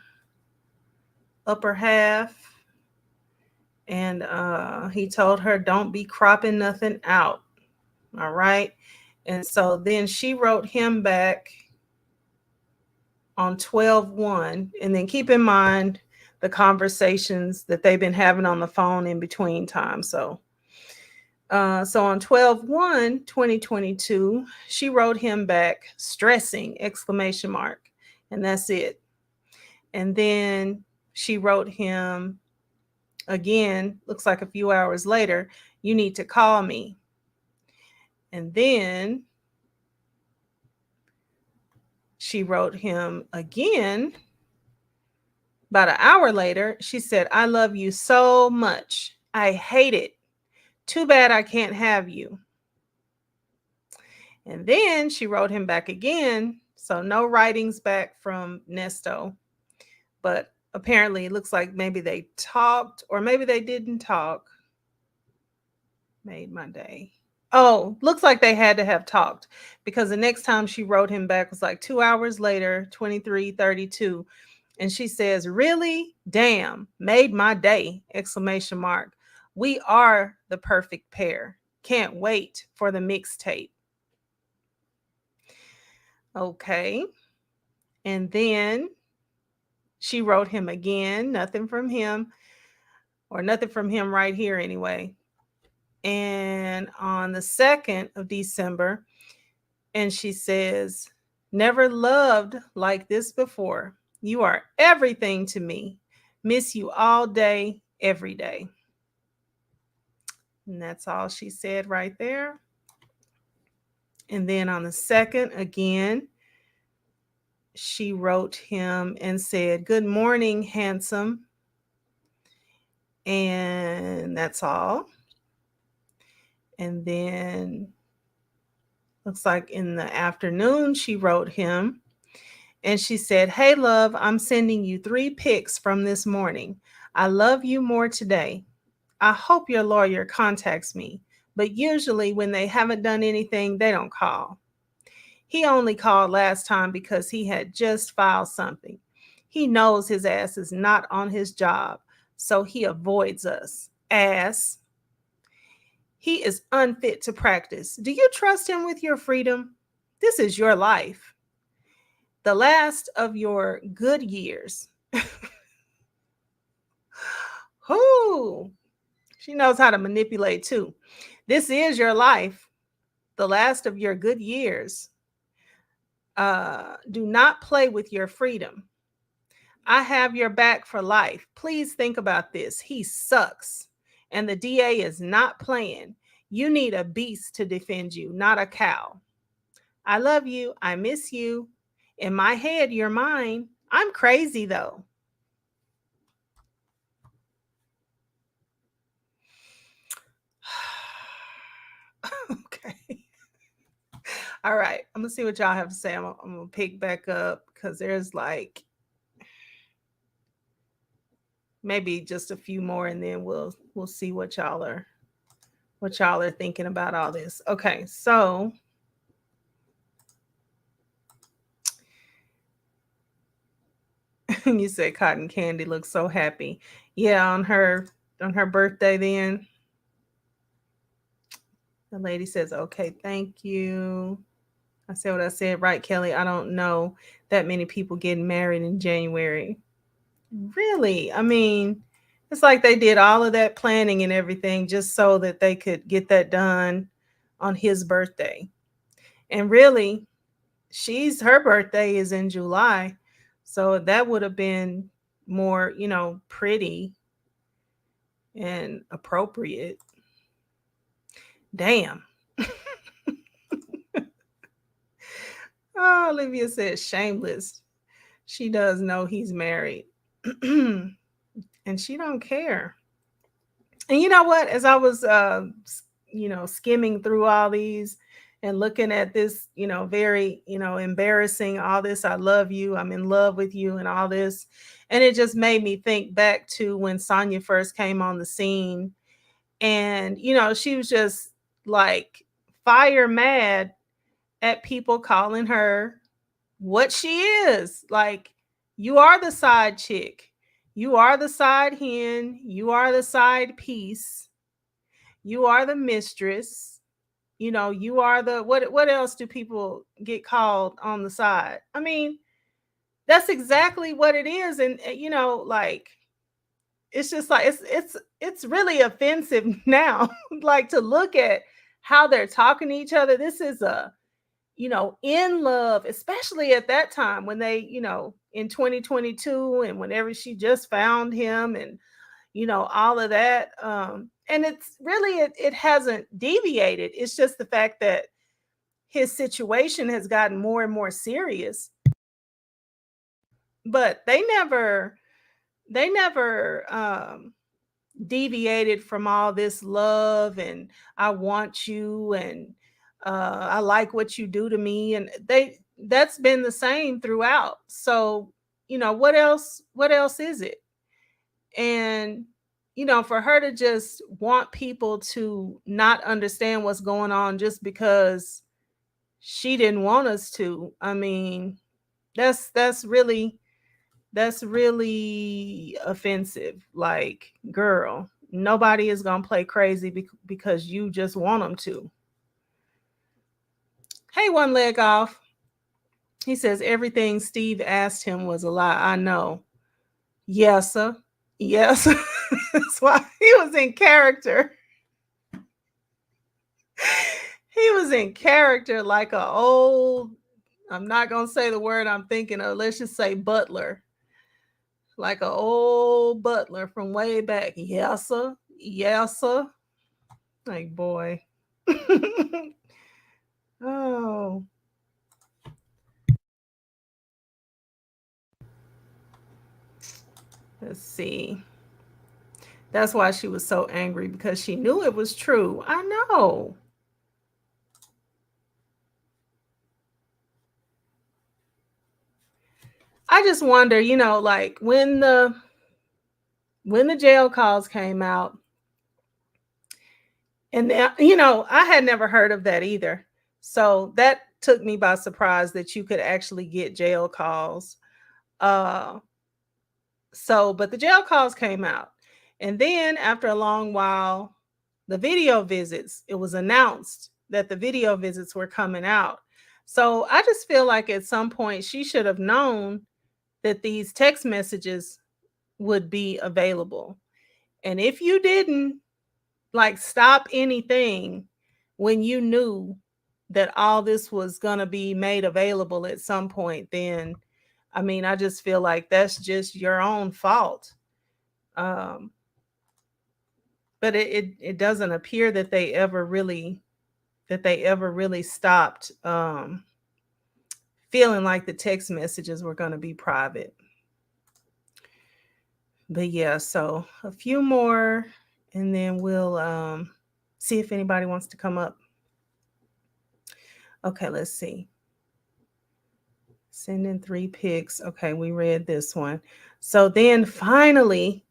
half. And he told her, don't be cropping nothing out. All right. And so then she wrote him back on 12/1. And then keep in mind the conversations that they've been having on the phone in between time. So on 12/1/2022, she wrote him back stressing ! And that's it. And then she wrote him again, looks like a few hours later, you need to call me. And then she wrote him again. About an hour later, she said, I love you so much. I hate it. Too bad I can't have you. And then she wrote him back again. So no writings back from Nesto. But apparently it looks like maybe they talked or maybe they didn't talk. Made my day. Oh, looks like they had to have talked, because the next time she wrote him back was like 2 hours later, 23:32. And she says, really? Damn, made my day, exclamation mark. We are the perfect pair. Can't wait for the mixtape. Okay. And then she wrote him again, nothing from him, or nothing from him right here anyway. And on the 2nd of December, and she says, never loved like this before. You are everything to me. Miss you all day, every day. And that's all she said right there. And then on the 2nd, again, she wrote him and said, good morning, handsome. And that's all. And then looks like in the afternoon, she wrote him and she said, hey, love, I'm sending you 3 pics from this morning. I love you more today. I hope your lawyer contacts me, but usually when they haven't done anything, they don't call. He only called last time because he had just filed something. He knows his ass is not on his job, so he avoids us. Ass. He is unfit to practice. Do you trust him with your freedom? This is your life. The last of your good years. Whoo! She knows how to manipulate too. This is your life. The last of your good years. Do not play with your freedom. I have your back for life. Please think about this. He sucks. And the DA is not playing. You need a beast to defend you, not a cow. I love you. I miss you. In my head, you're mine. I'm crazy though. Okay. All right. I'm going to see what y'all have to say. I'm going to pick back up because there's like maybe just a few more and then we'll see what y'all are thinking about all this. Okay. So you said Cotton Candy looks so happy. Yeah, on her birthday then. The lady says, okay, thank you. I said what I said, right, Kelly? I don't know that many people getting married in January. Really? I mean, it's like they did all of that planning and everything just so that they could get that done on his birthday. And really, her birthday is in July. So that would have been more, pretty and appropriate. Damn. Oh, Olivia says shameless. She does know he's married. And she don't care. And you know what? As I was, skimming through all these and looking at this, very, embarrassing, all this, I love you, I'm in love with you and all this. And it just made me think back to when Sonya first came on the scene. And, she was just like fire mad at people calling her what she is. Like, you are the side chick. You are the side hen. You are the side piece. You are the mistress. You are the, what else do people get called on the side? I mean, that's exactly what it is. And, like, it's just like, it's really offensive now, like to look at how they're talking to each other. This is a, in love, especially at that time when they, in 2022 and whenever she just found him and, all of that. And it's really, it hasn't deviated. It's just the fact that his situation has gotten more and more serious, but they never deviated from all this love and I want you and I like what you do to me, and that's been the same throughout. So, what else is it? And for her to just want people to not understand what's going on just because she didn't want us to. I mean, that's really offensive. Like, girl, nobody is going to play crazy because you just want them to. Hey, one leg off. He says everything Steve asked him was a lie. I know. Yes, sir. Yes. That's why he was in character. He was in character like a old, I'm not going to say the word I'm thinking of. Let's just say butler. Like an old butler from way back. Yes, sir. Yes, sir. Like, boy. Oh. Let's see. That's why she was so angry, because she knew it was true. I know. I just wonder, like when the jail calls came out, and I had never heard of that either. So that took me by surprise that you could actually get jail calls. But the jail calls came out. And then after a long while, the video visits, it was announced that the video visits were coming out. So I just feel like at some point she should have known that these text messages would be available. And if you didn't like stop anything when you knew that all this was going to be made available at some point, then I mean, I just feel like that's just your own fault. But it doesn't appear that they ever really stopped feeling like the text messages were going to be private. But yeah, so a few more and then we'll see if anybody wants to come up. Okay, let's see. Send in 3 pics. Okay, we read this one. So then finally,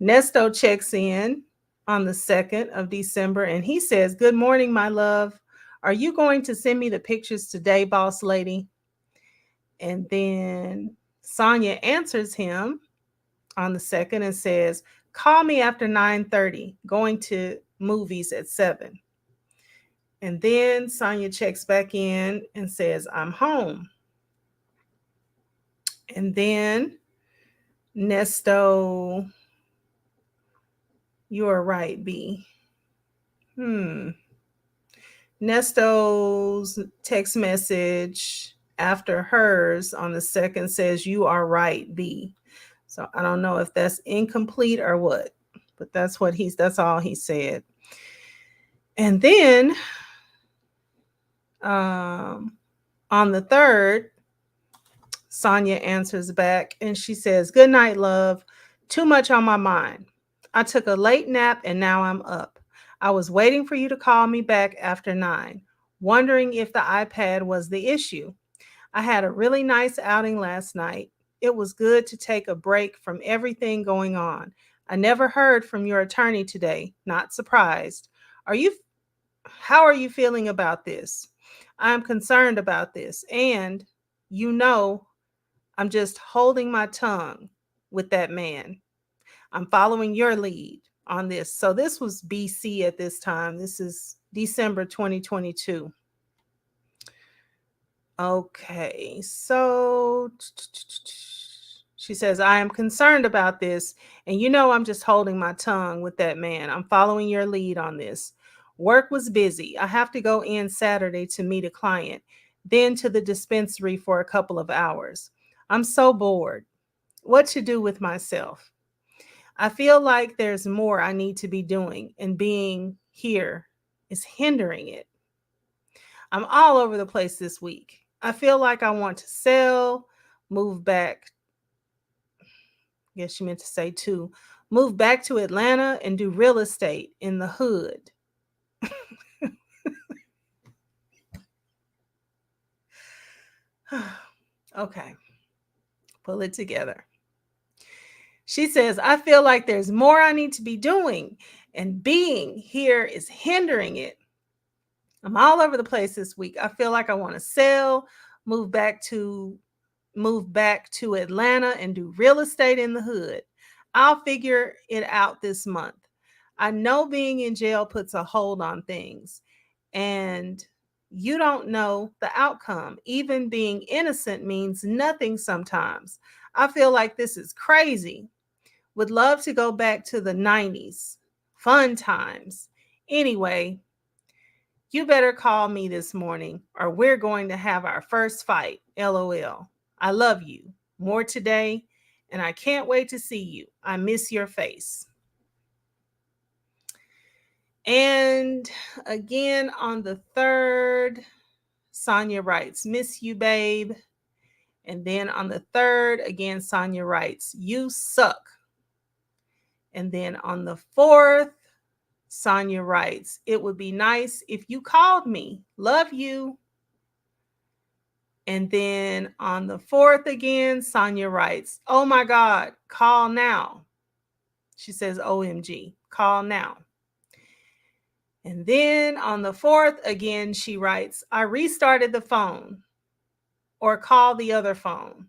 Nesto checks in on the 2nd of December and he says, "Good morning, my love. Are you going to send me the pictures today, boss lady?" And then Sonya answers him on the 2nd and says, "Call me after 9:30, going to movies at 7. And then Sonya checks back in and says, "I'm home." And then Nesto, "You are right, B." Nesto's text message after hers on the 2nd says, "You are right, B." So I don't know if that's incomplete or what, but that's all he said. And then on the 3rd, Sonya answers back and she says, "Good night, love. Too much on my mind. I took a late nap and now I'm up. I was waiting for you to call me back after 9, wondering if the iPad was the issue. I had a really nice outing last night. It was good to take a break from everything going on. I never heard from your attorney today. Not surprised. How are you feeling about this? I'm concerned about this. And I'm just holding my tongue with that man. I'm following your lead on this." So this was BC at this time. This is December 2022. Okay, so she says, "I am concerned about this, and I'm just holding my tongue with that man. I'm following your lead on this. Work was busy. I have to go in Saturday to meet a client, then to the dispensary for a couple of hours. I'm so bored. What to do with myself? I feel like there's more I need to be doing, and being here is hindering it. I'm all over the place this week. I feel like I want to sell, move back. I guess she meant to say to move back to Atlanta and do real estate in the hood. Okay, pull it together. She says, I feel like there's more I need to be doing, and being here is hindering it. I'm all over the place this week. I feel like I want to sell, move back to Atlanta and do real estate in the hood. I'll figure it out this month. I know being in jail puts a hold on things, and you don't know the outcome. Even being innocent means nothing sometimes. I feel like this is crazy. Would love to go back to the 90s. Fun times. Anyway, you better call me this morning or we're going to have our first fight. LOL. I love you. More today, and I can't wait to see you. I miss your face. And again, on the 3rd, Sonya writes, miss you, babe. And then on the 3rd, again, Sonya writes, you suck. And then on the 4th, Sonya writes, it would be nice if you called me. Love you. And then on the 4th again, Sonya writes, oh my God, call now. She says, OMG, call now. And then on the 4th again, she writes, I restarted the phone, or call the other phone.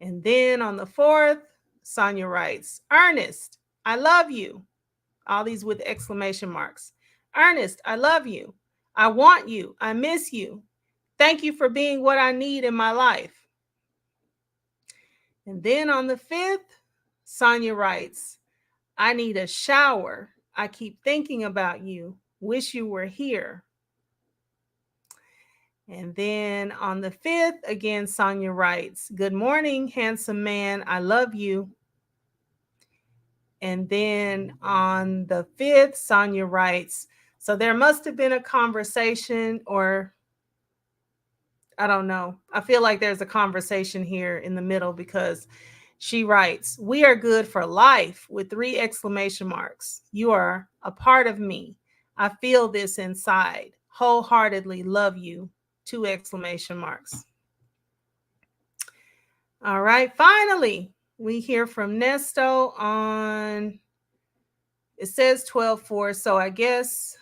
And then on the 4th, Sonya writes, Ernest, I love you. All these with exclamation marks. Ernest, I love you. I want you. I miss you. Thank you for being what I need in my life. And then on the 5th, Sonya writes, I need a shower. I keep thinking about you. Wish you were here. And then on the 5th, again, Sonya writes, good morning, handsome man. I love you. And then on the 5th, Sonya writes, so there must have been a conversation, or I don't know. I feel like there's a conversation here in the middle, because she writes, we are good for life with 3 exclamation marks. You are a part of me. I feel this inside. Wholeheartedly love you. 2 exclamation marks. All right. Finally, we hear from Nesto on, it says 12:4. So I guess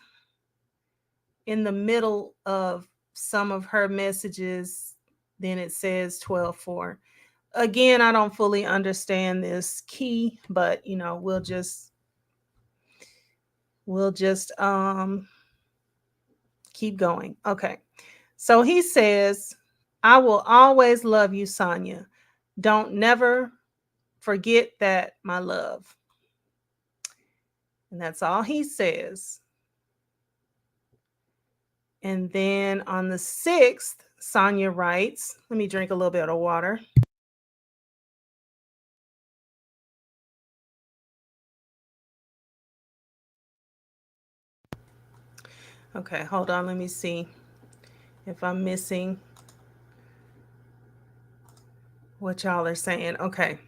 in the middle of some of her messages, then it says 12:4. Again, I don't fully understand this key, but you know, we'll just keep going. Okay. So he says, I will always love you, Sonya. Don't never forget that, my love. And that's all he says. And then on the 6th, Sonya writes, let me drink a little bit of water. Okay, hold on. Let me see if I'm missing what y'all are saying. Okay.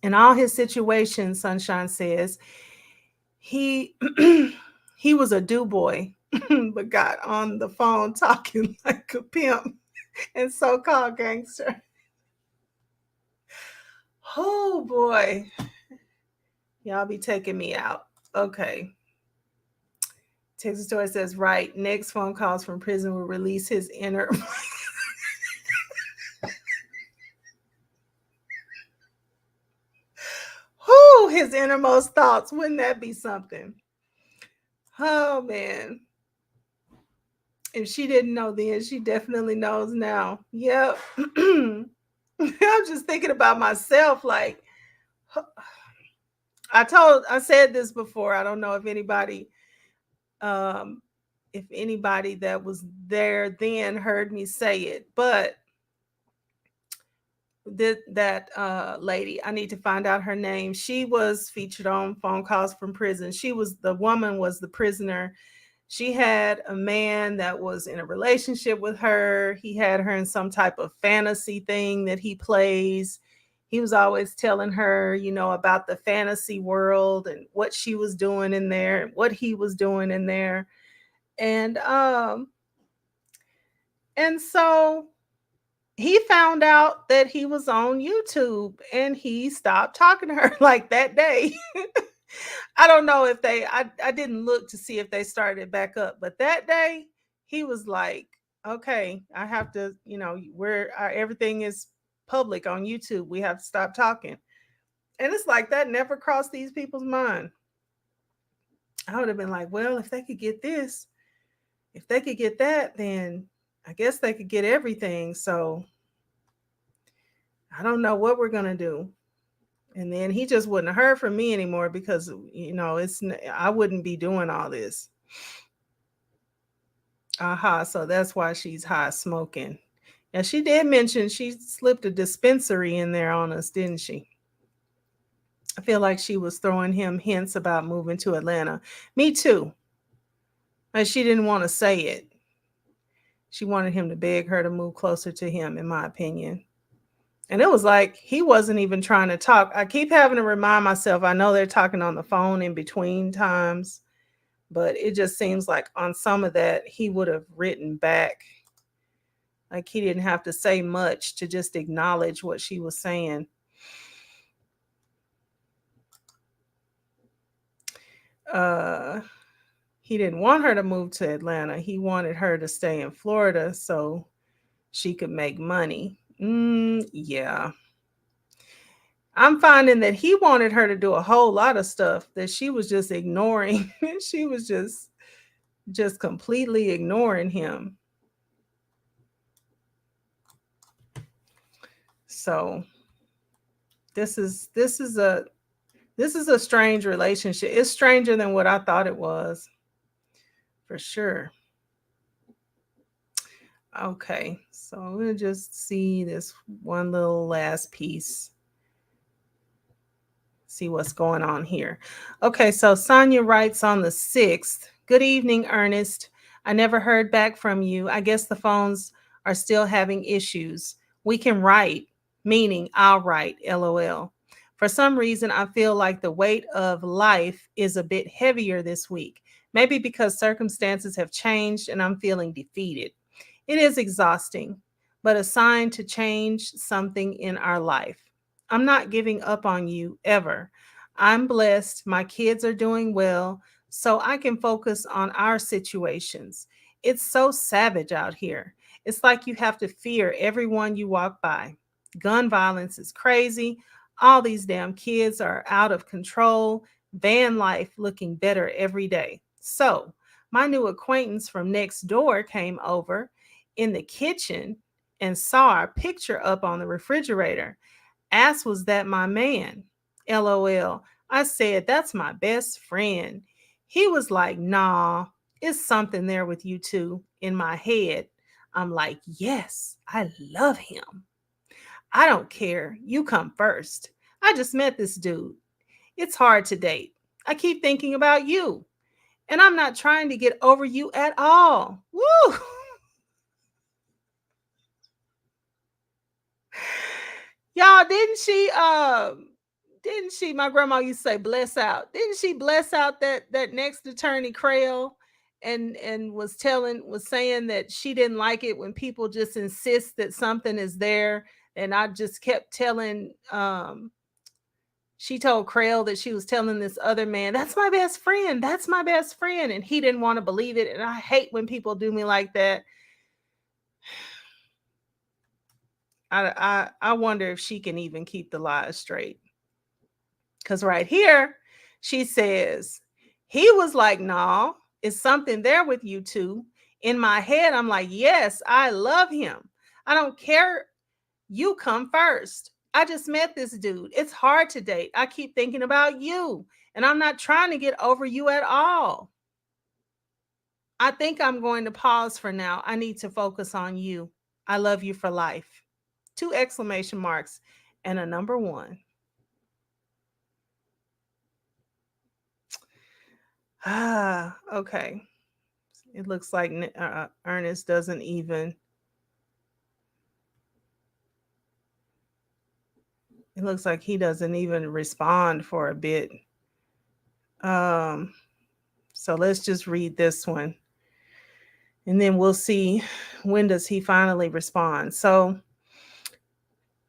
In all his situations, Sunshine says, he was a do boy, but got on the phone talking like a pimp and so-called gangster. Oh boy. Y'all be taking me out. Okay. Texas Story says, right, next phone calls from prison will release his inner. Whoo, his innermost thoughts. Wouldn't that be something? Oh, man. If she didn't know then, she definitely knows now. Yep. I'm just thinking about myself, like, I said this before. I don't know um, if anybody that was there then heard me say it, but that lady, I need to find out her name. She was featured on Phone Calls from Prison. The woman was the prisoner. She had a man that was in a relationship with her. He had her in some type of fantasy thing that he plays. He was always telling her, about the fantasy world and what she was doing in there and what he was doing in there. And so he found out that he was on YouTube and he stopped talking to her like that day. I don't know if I didn't look to see if they started back up, but that day he was like, okay, I have to, everything is public on YouTube. We have to stop talking. And it's like that never crossed these people's mind. I would have been like, well, if they could get this, if they could get that, then I guess they could get everything. So I don't know what we're going to do. And then he just wouldn't have heard from me anymore because, I wouldn't be doing all this. Aha. So that's why she's high smoking. And she did mention she slipped a dispensary in there on us, didn't she? I feel like she was throwing him hints about moving to Atlanta. Me too. And she didn't want to say it. She wanted him to beg her to move closer to him, in my opinion. And it was like he wasn't even trying to talk. I keep having to remind myself, I know they're talking on the phone in between times, but it just seems like on some of that, he would have written back. Like he didn't have to say much to just acknowledge what she was saying. He didn't want her to move to Atlanta. He wanted her to stay in Florida so she could make money. Yeah. I'm finding that he wanted her to do a whole lot of stuff that she was just ignoring. She was just completely ignoring him. So this is a strange relationship. It's stranger than what I thought it was. For sure. Okay, so we'll just see this one little last piece. See what's going on here. Okay, so Sonya writes on the 6th. Good evening, Ernest. I never heard back from you. I guess the phones are still having issues. We can write, meaning I'll write, LOL. For some reason, I feel like the weight of life is a bit heavier this week. Maybe because circumstances have changed and I'm feeling defeated. It is exhausting, but a sign to change something in our life. I'm not giving up on you ever. I'm blessed. My kids are doing well, so I can focus on our situations. It's so savage out here. It's like you have to fear everyone you walk by. Gun violence is crazy. All these damn kids are out of control. Van life looking better every day. So, my new acquaintance from next door came over in the kitchen and saw our picture up on the refrigerator. Asked, was that my man? LOL. I said, that's my best friend. He was like, nah, it's something there with you two. In my head, I'm like, yes, I love him. I don't care. You come first. I just met this dude. It's hard to date. I keep thinking about you. And I'm not trying to get over you at all. Woo! Y'all, didn't she, my grandma used to say bless out. Didn't she bless out that next attorney Crail and was saying that she didn't like it when people just insist that something is there. And I just kept telling she told Crail that she was telling this other man, that's my best friend. That's my best friend. And he didn't want to believe it. And I hate when people do me like that. I wonder if she can even keep the lies straight. Because right here, she says, he was like, nah, it's something there with you two. In my head, I'm like, yes, I love him. I don't care. You come first. I just met this dude. It's hard to date. I keep thinking about you, and I'm not trying to get over you at all. I think I'm going to pause for now. I need to focus on you. I love you for life. 2 exclamation marks and a number 1. Okay. It looks like Ernest doesn't even. It looks like he doesn't even respond for a bit. So let's just read this one, and then we'll see when does he finally respond. So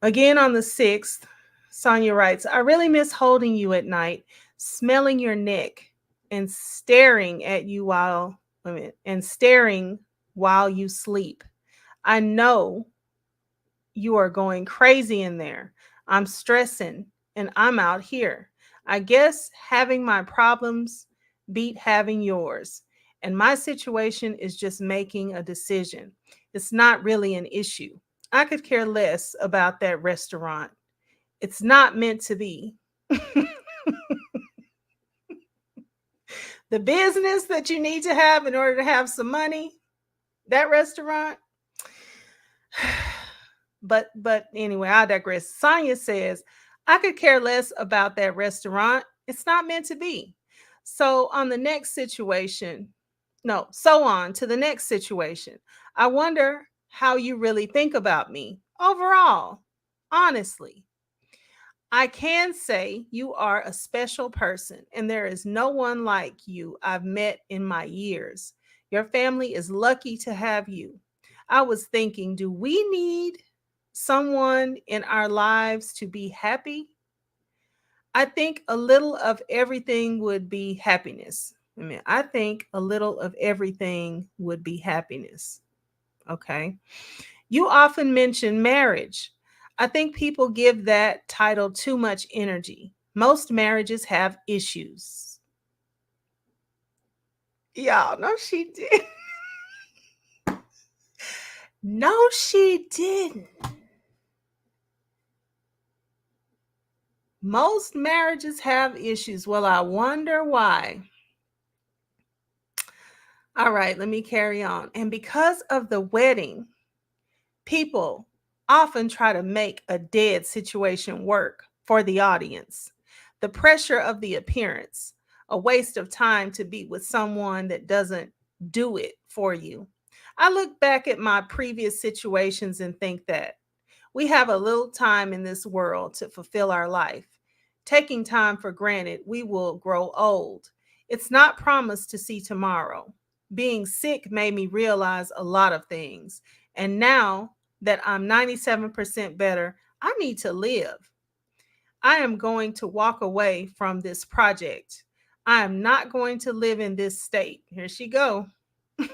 again, on the 6th, Sonya writes, I really miss holding you at night, smelling your neck, and staring at you while you sleep. I know you are going crazy in there. I'm stressing and I'm out here. I guess having my problems beat having yours. And my situation is just making a decision. It's not really an issue. I could care less about that restaurant. It's not meant to be. The business that you need to have in order to have some money, that restaurant. But anyway, I digress. Sonya says, I could care less about that restaurant. It's not meant to be. So on to the next situation. I wonder how you really think about me overall. Honestly, I can say you are a special person, and there is no one like you I've met in my years. Your family is lucky to have you. I was thinking, do we need someone in our lives to be happy? I think a little of everything would be happiness. I think a little of everything would be happiness. Okay. You often mention marriage. I think people give that title too much energy. Most marriages have issues. Y'all, no, she did. No, she didn't. Most marriages have issues. Well, I wonder why. All right, let me carry on. And because of the wedding, people often try to make a dead situation work for the audience. The pressure of the appearance, a waste of time to be with someone that doesn't do it for you. I look back at my previous situations and think that we have a little time in this world to fulfill our life. Taking time for granted, we will grow old. It's not promised to see tomorrow. Being sick made me realize a lot of things. And now that I'm 97% better, I need to live. I am going to walk away from this project. I am not going to live in this state. Here she go. I'm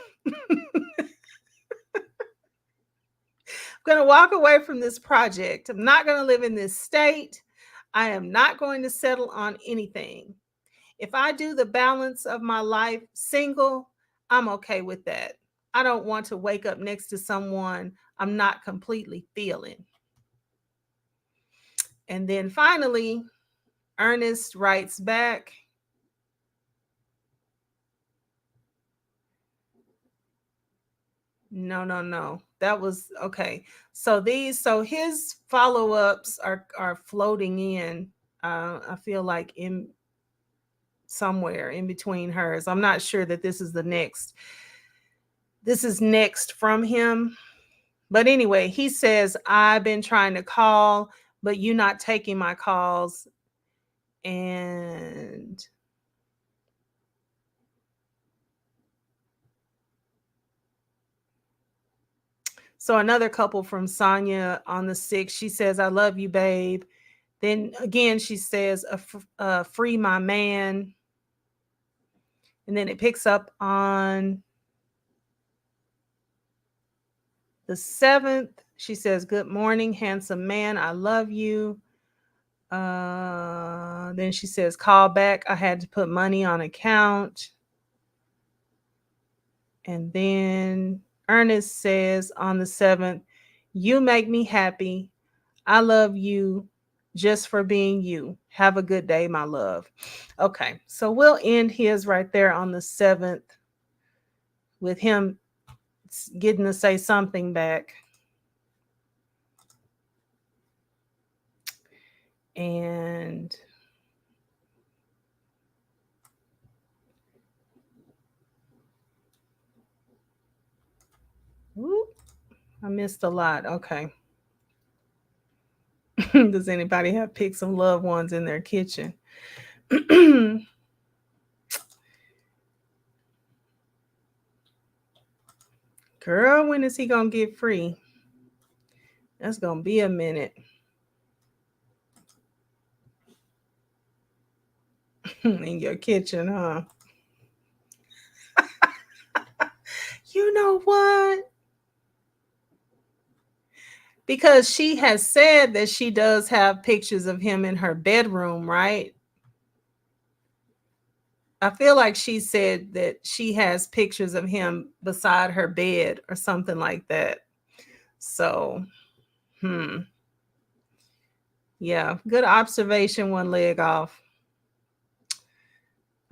going to walk away from this project. I'm not going to live in this state. I am not going to settle on anything. If I do the balance of my life single, I'm okay with that. I don't want to wake up next to someone I'm not completely feeling. And then finally, Ernest writes back, no. That was okay. So his follow-ups are floating in. I feel like in somewhere in between hers. I'm not sure that this is the next. This is next from him. But anyway, he says, I've been trying to call, but you're not taking my calls. And so another couple from Sonya on the 6th, she says, I love you, babe. Then again, she says, free my man. And then it picks up on the 7th. She says, good morning, handsome man. I love you. Then she says, call back. I had to put money on account. And then Ernest says on the 7th, you make me happy. I love you just for being you. Have a good day, my love. Okay, so we'll end his right there on the 7th with him getting to say something back. And whoop, I missed a lot. Okay. Does anybody have picked some loved ones in their kitchen? Girl, when is he gonna get free? That's gonna be a minute. In your kitchen, huh? You know what? Because she has said that she does have pictures of him in her bedroom, right? I feel like she said that she has pictures of him beside her bed or something like that. So, yeah, good observation, one leg off.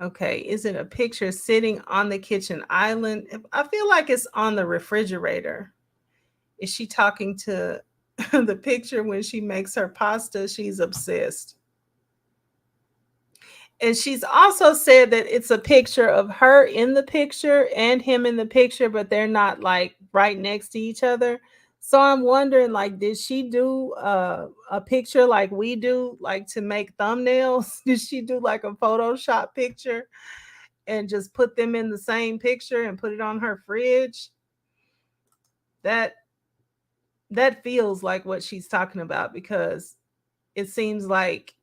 Okay, is it a picture sitting on the kitchen island? I feel like it's on the refrigerator. Is she talking to the picture when she makes her pasta? She's obsessed. And she's also said that it's a picture of her in the picture and him in the picture, but they're not like right next to each other. So I'm wondering, like, did she do a picture like we do, like to make thumbnails? Did she do like a Photoshop picture and just put them in the same picture and put it on her fridge? That feels like what she's talking about, because it seems like,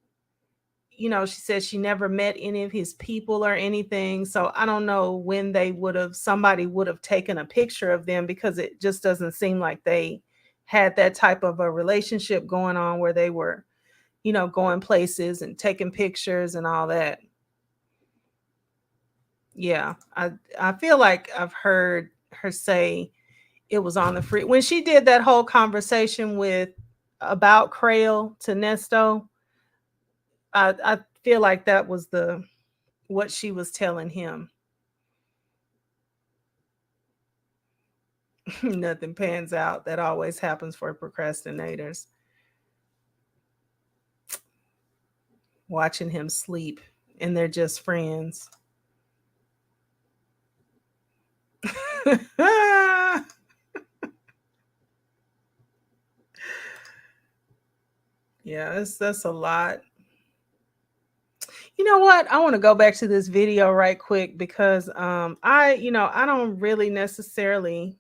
you know, she said she never met any of his people or anything. So I don't know when somebody would have taken a picture of them, because it just doesn't seem like they had that type of a relationship going on where they were, you know, going places and taking pictures and all that. Yeah, I feel like I've heard her say it was on the free when she did that whole conversation with about Crail to Nesto. I feel like that was what she was telling him. Nothing pans out. That always happens for procrastinators. Watching him sleep and they're just friends. Yeah, that's a lot. You know what? I want to go back to this video right quick, because I don't really necessarily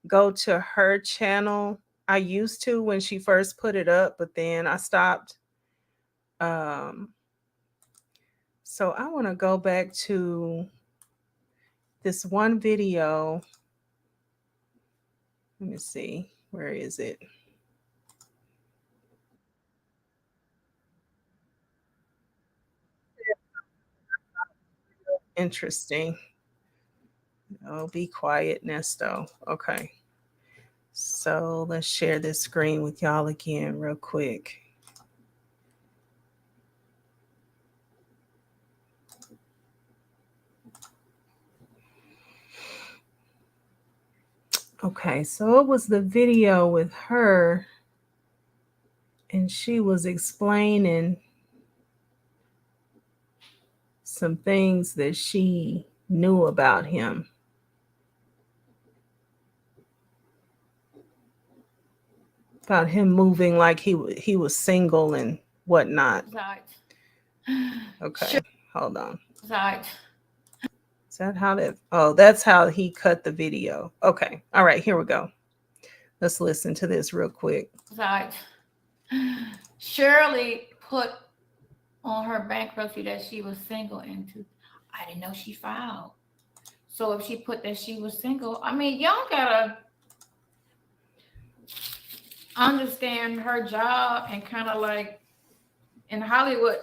go to her channel. I used to when she first put it up, but then I stopped. So I want to go back to this one video. Let me see. Where is it? Interesting. Oh, be quiet, Nesto. Okay. So let's share this screen with y'all again real quick. Okay, so it was the video with her, and she was explaining some things that she knew about him. About him moving like he was single and whatnot. Right. Okay, hold on. Right. Is that how that? Oh, that's how he cut the video. Okay, all right, here we go. Let's listen to this real quick. Right. Shirley put on her bankruptcy that she was single into. I didn't know she filed. So if she put that she was single, I mean, y'all gotta understand her job, and kind of like in Hollywood,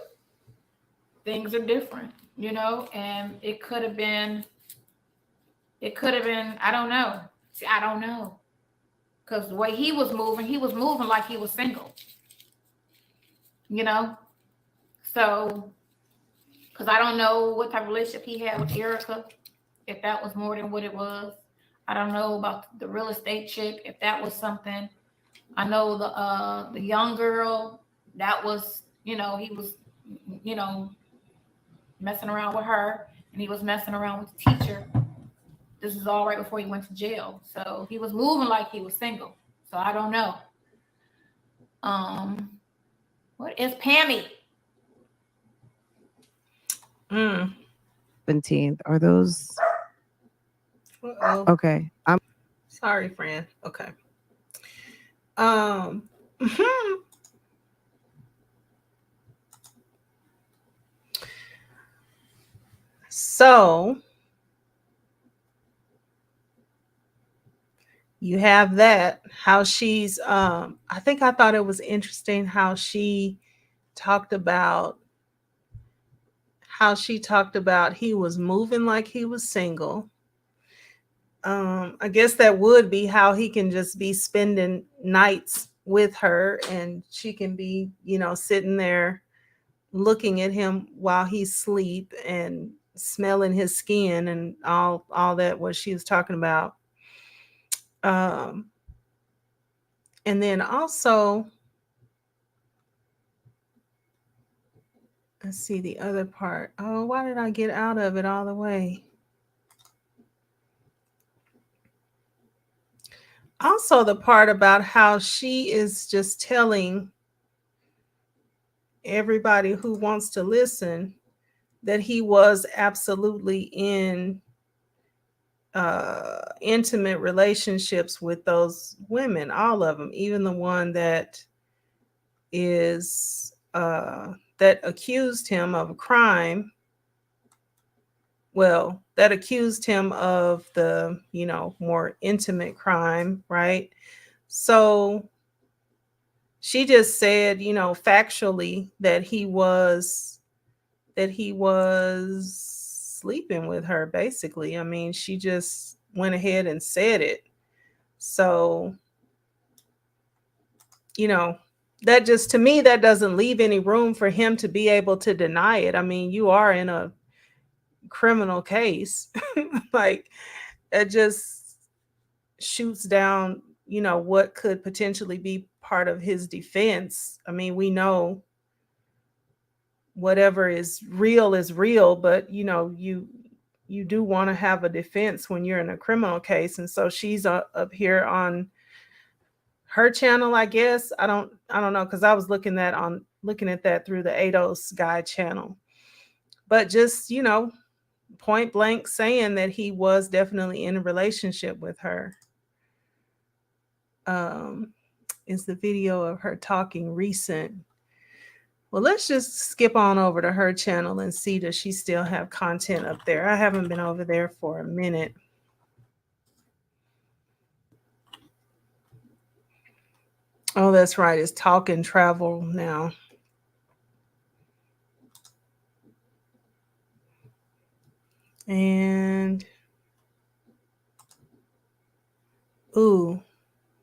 things are different, you know, and it could have been, I don't know. See, I don't know. because the way he was moving like he was single. You know, so because I don't know what type of relationship he had with Erica, if that was more than what it was. I don't know about the real estate chick, if that was something. I know the young girl, that was, he was, you know, messing around with her, and he was messing around with the teacher. This is all right before he went to jail. So he was moving like he was single. So I don't know. What is Pammy? 17th. Are those Uh-oh. okay? I'm Sorry, friend. Okay. So you have that, how she's I thought it was interesting how she talked about he was moving like he was single. I guess that would be how he can just be spending nights with her, and she can be, sitting there looking at him while he's asleep and smelling his skin and all that what she was talking about. And then also, let's see the other part. Oh, why did I get out of it all the way? Also, the part about how she is just telling everybody who wants to listen that he was absolutely in intimate relationships with those women, all of them, even the one that is that accused him of a crime. Well, that accused him of the, more intimate crime, right? So she just said, factually that he was sleeping with her, basically. I mean, she just went ahead and said it. So, that just, to me, that doesn't leave any room for him to be able to deny it. I mean, you are in a criminal case. Like, it just shoots down, what could potentially be part of his defense. I mean, we know whatever is real, but you do want to have a defense when you're in a criminal case. And so she's up here on her channel, I guess. I don't know, because I was looking at that through the ADOS guy channel. But just, point blank saying that he was definitely in a relationship with her. Is the video of her talking recent? Well, let's just skip on over to her channel and see, does she still have content up there? I haven't been over there for a minute. Oh, that's right. It's Talk and Travel now. And ooh,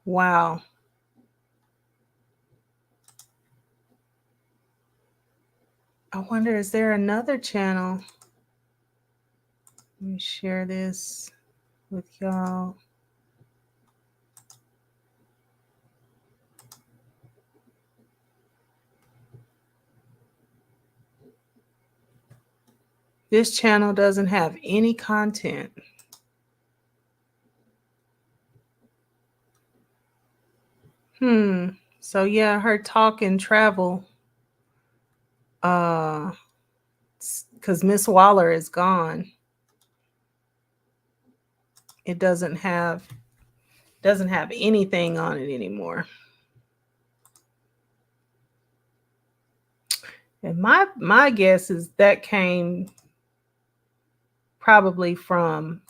wow. I wonder, is there another channel? Let me share this with y'all. This channel doesn't have any content. So yeah, her Talk and Travel. Because Miss Waller is gone. It doesn't have anything on it anymore. And my guess is that came probably from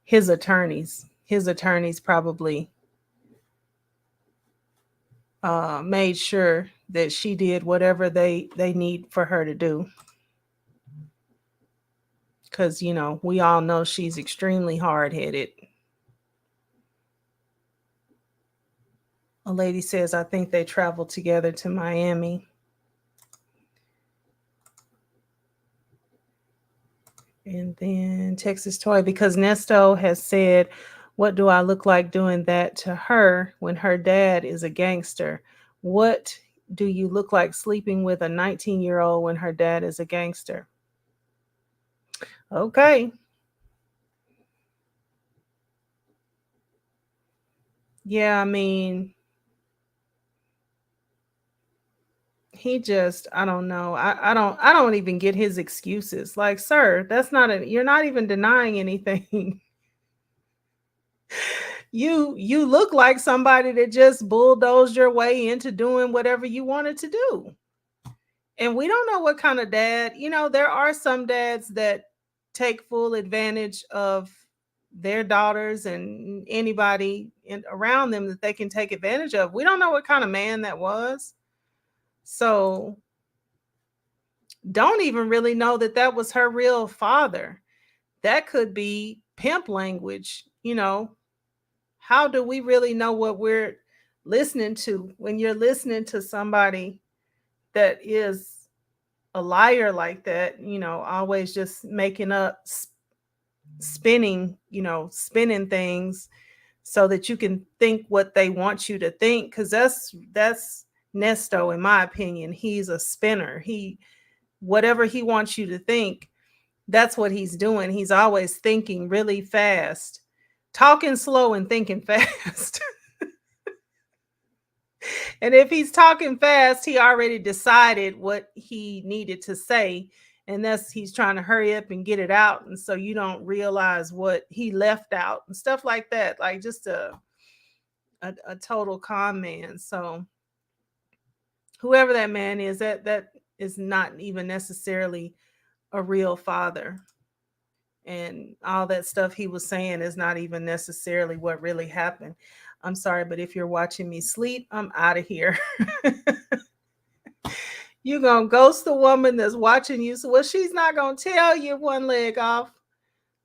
his attorneys. His attorneys probably made sure that she did whatever they need for her to do. Because, we all know she's extremely hard-headed. A lady says, I think they traveled together to Miami. And then Texas Toy, because Nesto has said, what do I look like doing that to her when her dad is a gangster? What do you look like sleeping with a 19-year-old when her dad is a gangster? Okay. Yeah, I mean, he just, I don't know. I don't even get his excuses. Like, sir, that's not a, you're not even denying anything. You look like somebody that just bulldozed your way into doing whatever you wanted to do. And we don't know what kind of dad, there are some dads that take full advantage of their daughters and anybody around them that they can take advantage of. We don't know what kind of man that was. So don't even really know that that was her real father. That could be pimp language. How do we really know what we're listening to when you're listening to somebody that is a liar like that, always just making up, spinning things so that you can think what they want you to think? Because that's Nesto, in my opinion. He's a spinner. Whatever he wants you to think, that's what he's doing. He's always thinking really fast, talking slow and thinking fast. And if he's talking fast, he already decided what he needed to say. And he's trying to hurry up and get it out. And so you don't realize what he left out and stuff like that. Like just a total con man. So whoever that man is, that is not even necessarily a real father. And all that stuff he was saying is not even necessarily what really happened. I'm sorry, but if you're watching me sleep, I'm out of here. You're going to ghost the woman that's watching you. So, well, she's not going to tell you one leg off.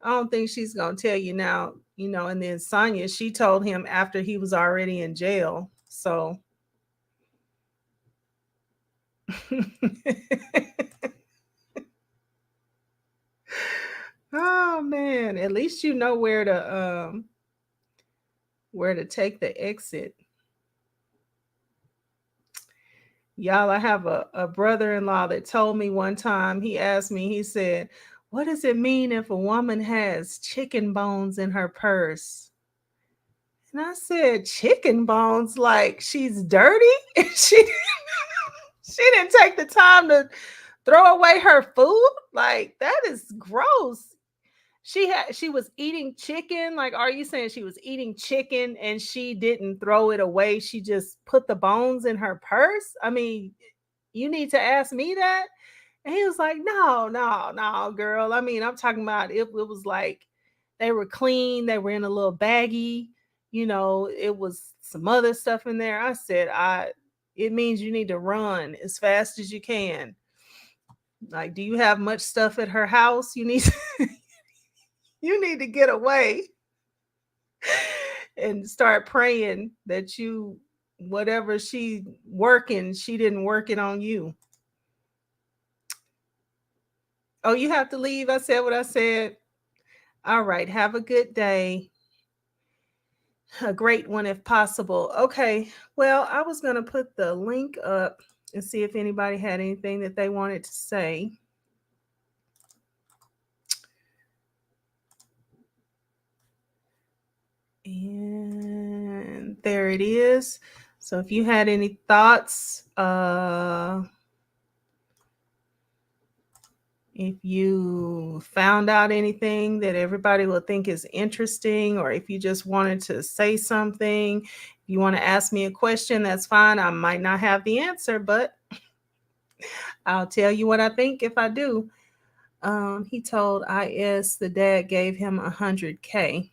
I don't think she's going to tell you now, And then Sonya, she told him after he was already in jail. So, oh man, at least you know where to take the exit. Y'all, I have a brother-in-law that told me one time, he asked me, he said, what does it mean if a woman has chicken bones in her purse? And I said, chicken bones, like she's dirty? she didn't take the time to throw away her food? Like, that is gross. She was eating chicken. Like, are you saying she was eating chicken and she didn't throw it away? She just put the bones in her purse? I mean, you need to ask me that. And he was like, no, girl. I mean, I'm talking about it was like they were clean, they were in a little baggie, it was some other stuff in there. I said, it means you need to run as fast as you can. Like, do you have much stuff at her house? You need you need to get away and start praying that whatever she working, she didn't work it on you. Oh, you have to leave. I said what I said. All right. Have a good day. A great one if possible. Okay. Well, I was going to put the link up and see if anybody had anything that they wanted to say. And there it is. So if you had any thoughts, if you found out anything that everybody will think is interesting, or if you just wanted to say something, if you want to ask me a question, that's fine. I might not have the answer, but I'll tell you what I think if I do. He told IS the dad gave him $100K.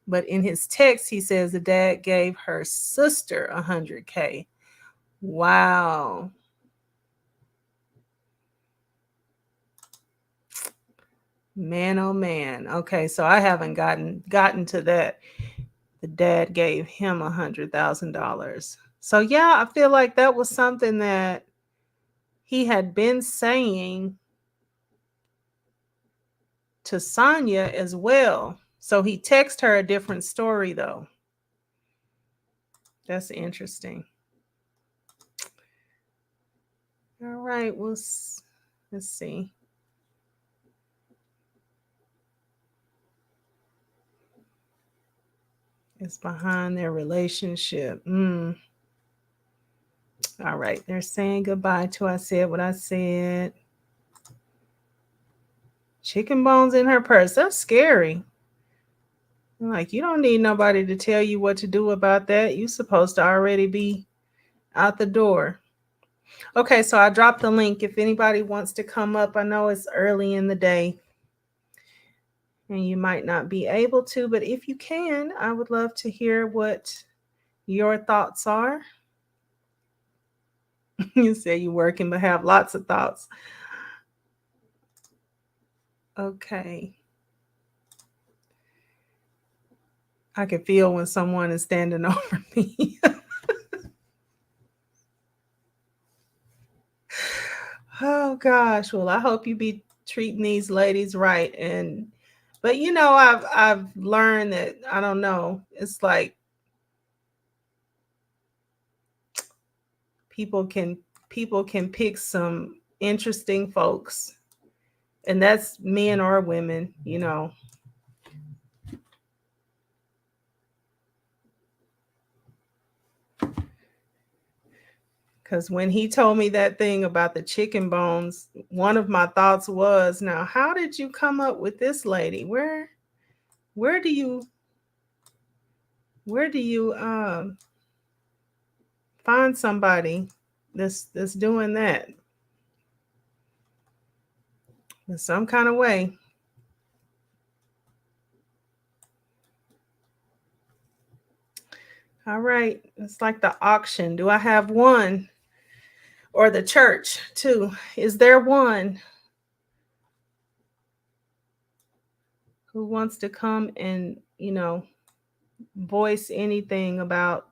But in his text, he says the dad gave her sister $100K. Wow. Man, oh man. Okay, so I haven't gotten to that the dad gave him $100,000. So yeah, I feel like that was something that he had been saying to Sonya as well. So he texted her a different story though. That's interesting. All right, let's see. It's behind their relationship. All right, they're saying goodbye to I said what I said. Chicken bones in her purse. That's scary. Like, you don't need nobody to tell you what to do about that. You're supposed to already be out the door. Okay, so I dropped the link if anybody wants to come up. I know it's early in the day and you might not be able to, but if you can, I would love to hear what your thoughts are. You say you're working but have lots of thoughts. Okay. I can feel when someone is standing over me. Oh gosh. Well, I hope you be treating these ladies right. But you know, I've learned that I don't know. It's like people can pick some interesting folks. And that's men or women, you know. Because when he told me that thing about the chicken bones, one of my thoughts was, now, how did you come up with this lady? Where do you find somebody that's doing that in some kind of way? All right, it's like the auction. Do I have one? Or the church too? Is there one who wants to come and, you know, voice anything about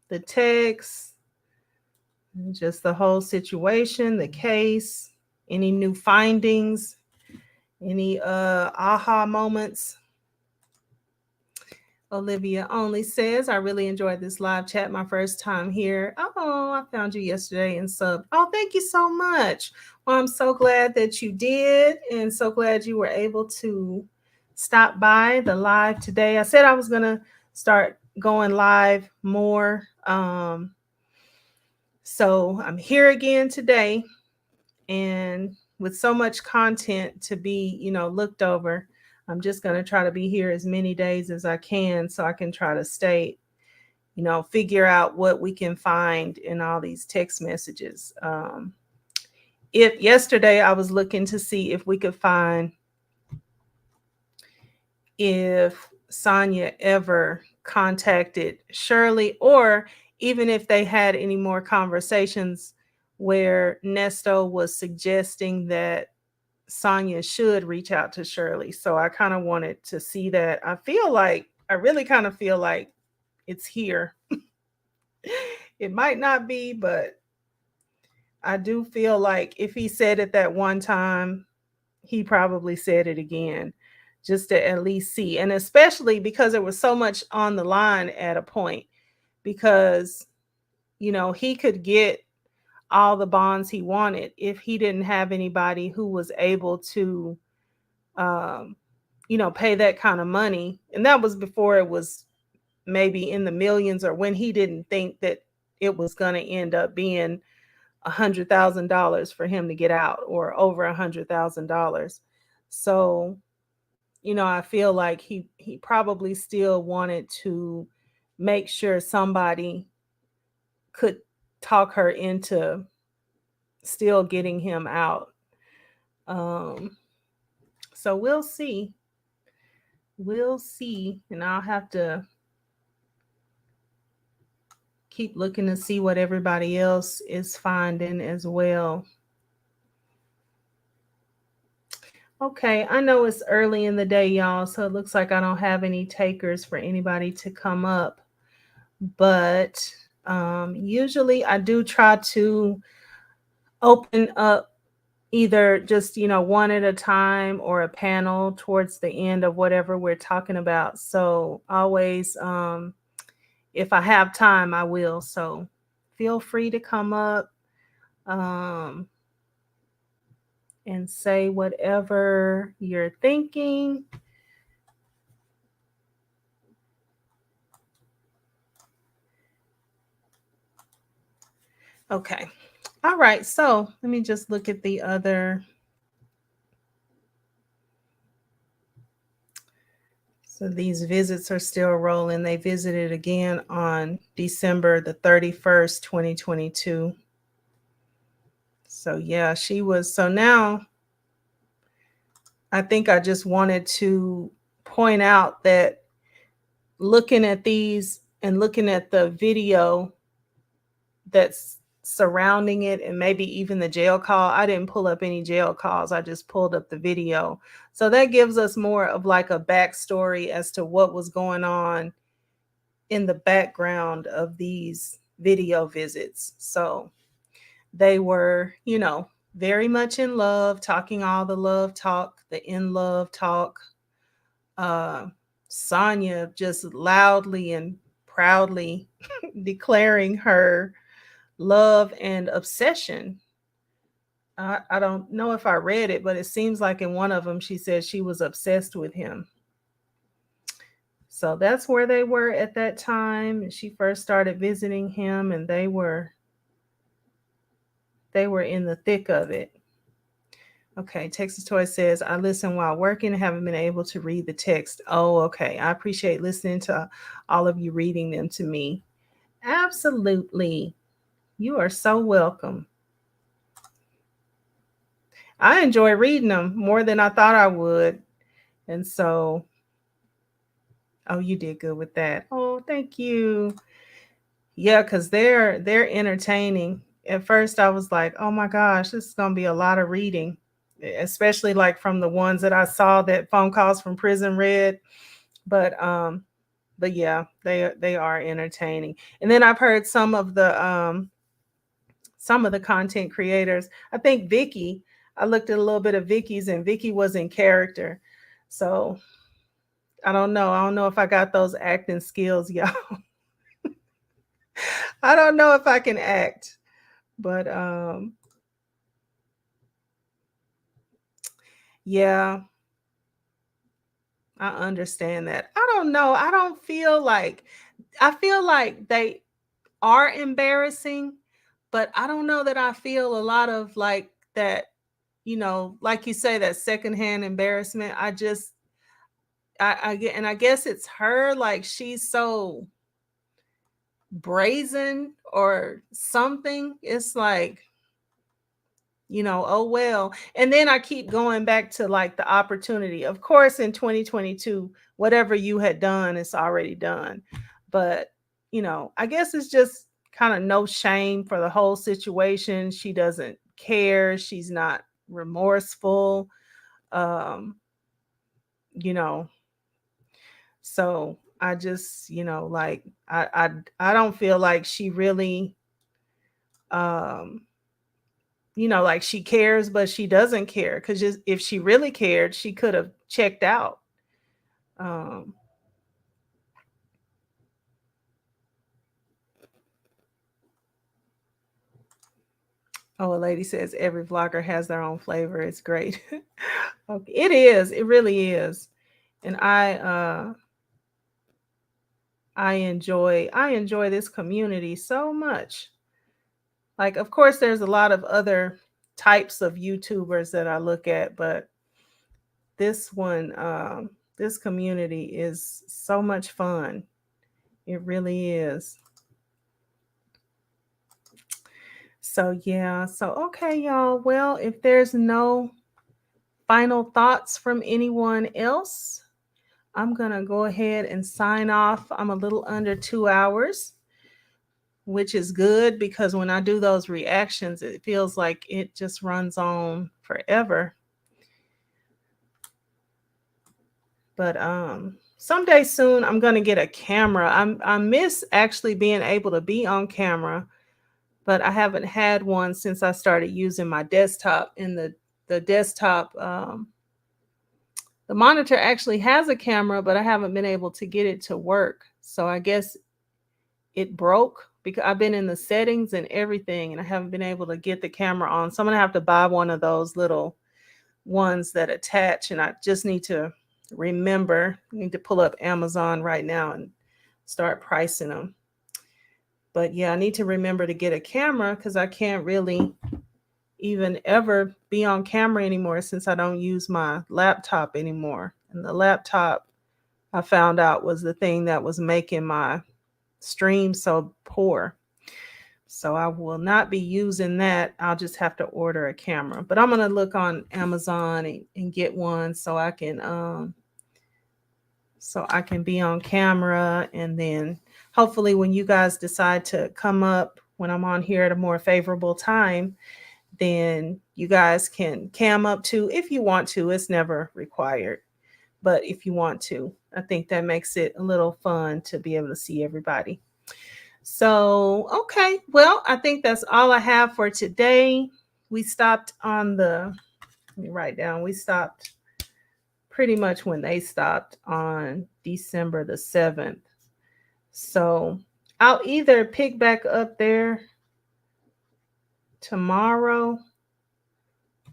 the text, just the whole situation, the case, any new findings, any aha moments? Olivia only says, I really enjoyed this live chat. My first time here. Oh, I found you yesterday and sub. Oh, thank you so much. Well, I'm so glad that you did, and so glad you were able to stop by the live today. I said I was going to start going live more. So I'm here again today, and with so much content to be, you know, looked over, I'm just going to try to be here as many days as I can so I can try to stay, you know, figure out what we can find in all these text messages. If yesterday I was looking to see if we could find if Sonya ever contacted Shirley, or even if they had any more conversations where Nesto was suggesting that Sonya should reach out to Shirley. So I kind of wanted to see that. I really kind of feel like it's here. It might not be, but I do feel like if he said it that one time, he probably said it again, just to at least see. And especially because there was so much on the line at a point, because, you know, he could get all the bonds he wanted if he didn't have anybody who was able to, you know, pay that kind of money. And that was before it was maybe in the millions, or when he didn't think that it was going to end up being $100,000 for him to get out, or over $100,000. So, you know, I feel like he probably still wanted to make sure somebody could talk her into still getting him out. So we'll see. We'll see. And I'll have to keep looking to see what everybody else is finding as well. Okay, I know it's early in the day, y'all, so it looks like I don't have any takers for anybody to come up. But usually I do try to open up either just, one at a time or a panel towards the end of whatever we're talking about. So always, if I have time, I will. So feel free to come up um, and say whatever you're thinking. Okay. All right. So let me just look at the other. So these visits are still rolling. They visited again on December the 31st, 2022. So yeah, she was. So now I think I just wanted to point out that looking at these and looking at the video that's surrounding it and maybe even the jail call, I didn't pull up any jail calls. I just pulled up the video. So that gives us more of like a backstory as to what was going on in the background of these video visits. So they were, very much in love, talking all the love talk, the in love talk. Sonya just loudly and proudly declaring her love and obsession. I don't know if I read it, but it seems like in one of them she said she was obsessed with him. So that's where they were at that time. She first started visiting him, and they were in the thick of it. Okay, Texas Toy says, I listen while working and haven't been able to read the text. Oh, okay. I appreciate listening to all of you reading them to me. Absolutely. You are so welcome. I enjoy reading them more than I thought I would. And so, oh, you did good with that. Oh, thank you. Yeah, because they're entertaining. At first I was like, oh my gosh, this is gonna be a lot of reading, especially like from the ones that I saw that Phone Calls from Prison read. But yeah, they are entertaining. And then I've heard some of the content creators. I think Vicky, I looked at a little bit of Vicky's, and Vicky was in character. So I don't know. I don't know if I got those acting skills, y'all. I don't know if I can act, but yeah, I understand that. I don't know. I feel like they are embarrassing, but I don't know that I feel a lot of like that, like you say, that secondhand embarrassment. I get, and I guess it's her, like she's so brazen or something. It's like, oh well. And then I keep going back to like the opportunity. Of course, in 2022, whatever you had done, it's already done. But, I guess it's just kind of no shame for the whole situation. She doesn't care. She's not remorseful. Um, you know, so I just, like I don't feel like she really like she cares, but she doesn't care, because if she really cared, she could have checked out. Um, oh, a lady says every vlogger has their own flavor. It's great. Okay, it is. It really is, and I enjoy this community so much. Like, of course, there's a lot of other types of YouTubers that I look at, but this one, this community is so much fun. It really is. So yeah, so okay, y'all. Well, if there's no final thoughts from anyone else, I'm gonna go ahead and sign off. I'm a little under 2 hours, which is good, because when I do those reactions, it feels like it just runs on forever. But someday soon I'm gonna get a camera. I miss actually being able to be on camera, but I haven't had one since I started using my desktop. And the desktop, the monitor actually has a camera, but I haven't been able to get it to work. So I guess it broke because I've been in the settings and everything, and I haven't been able to get the camera on. So I'm gonna have to buy one of those little ones that attach, and I just need to remember. I need to pull up Amazon right now and start pricing them. But yeah, I need to remember to get a camera because I can't really even ever be on camera anymore since I don't use my laptop anymore. And the laptop, I found out, was the thing that was making my stream so poor. So I will not be using that. I'll just have to order a camera. But I'm gonna look on Amazon and get one so I can be on camera. And then hopefully when you guys decide to come up when I'm on here at a more favorable time, then you guys can cam up too if you want to. It's never required. But if you want to, I think that makes it a little fun to be able to see everybody. So, okay. Well, I think that's all I have for today. We stopped on let me write down, we stopped pretty much when they stopped on December the 7th. So I'll either pick back up there tomorrow,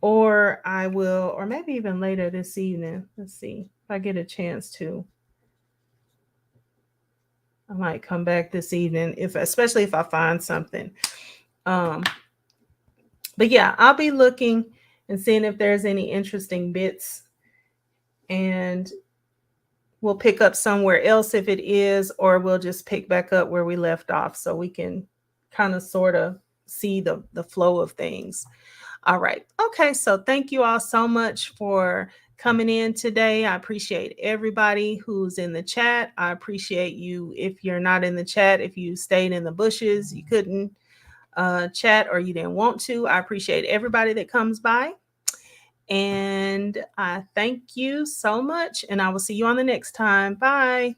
or I will, or maybe even later this evening. Let's see if I get a chance to. I might come back this evening, especially if I find something. But yeah, I'll be looking and seeing if there's any interesting bits, and we'll pick up somewhere else if it is, or we'll just pick back up where we left off so we can kind of sort of see the flow of things. All right. Okay. So thank you all so much for coming in today. I appreciate everybody who's in the chat. I appreciate you if you're not in the chat, if you stayed in the bushes, you couldn't chat, or you didn't want to. I appreciate everybody that comes by. And I thank you so much. And I will see you on the next time. Bye.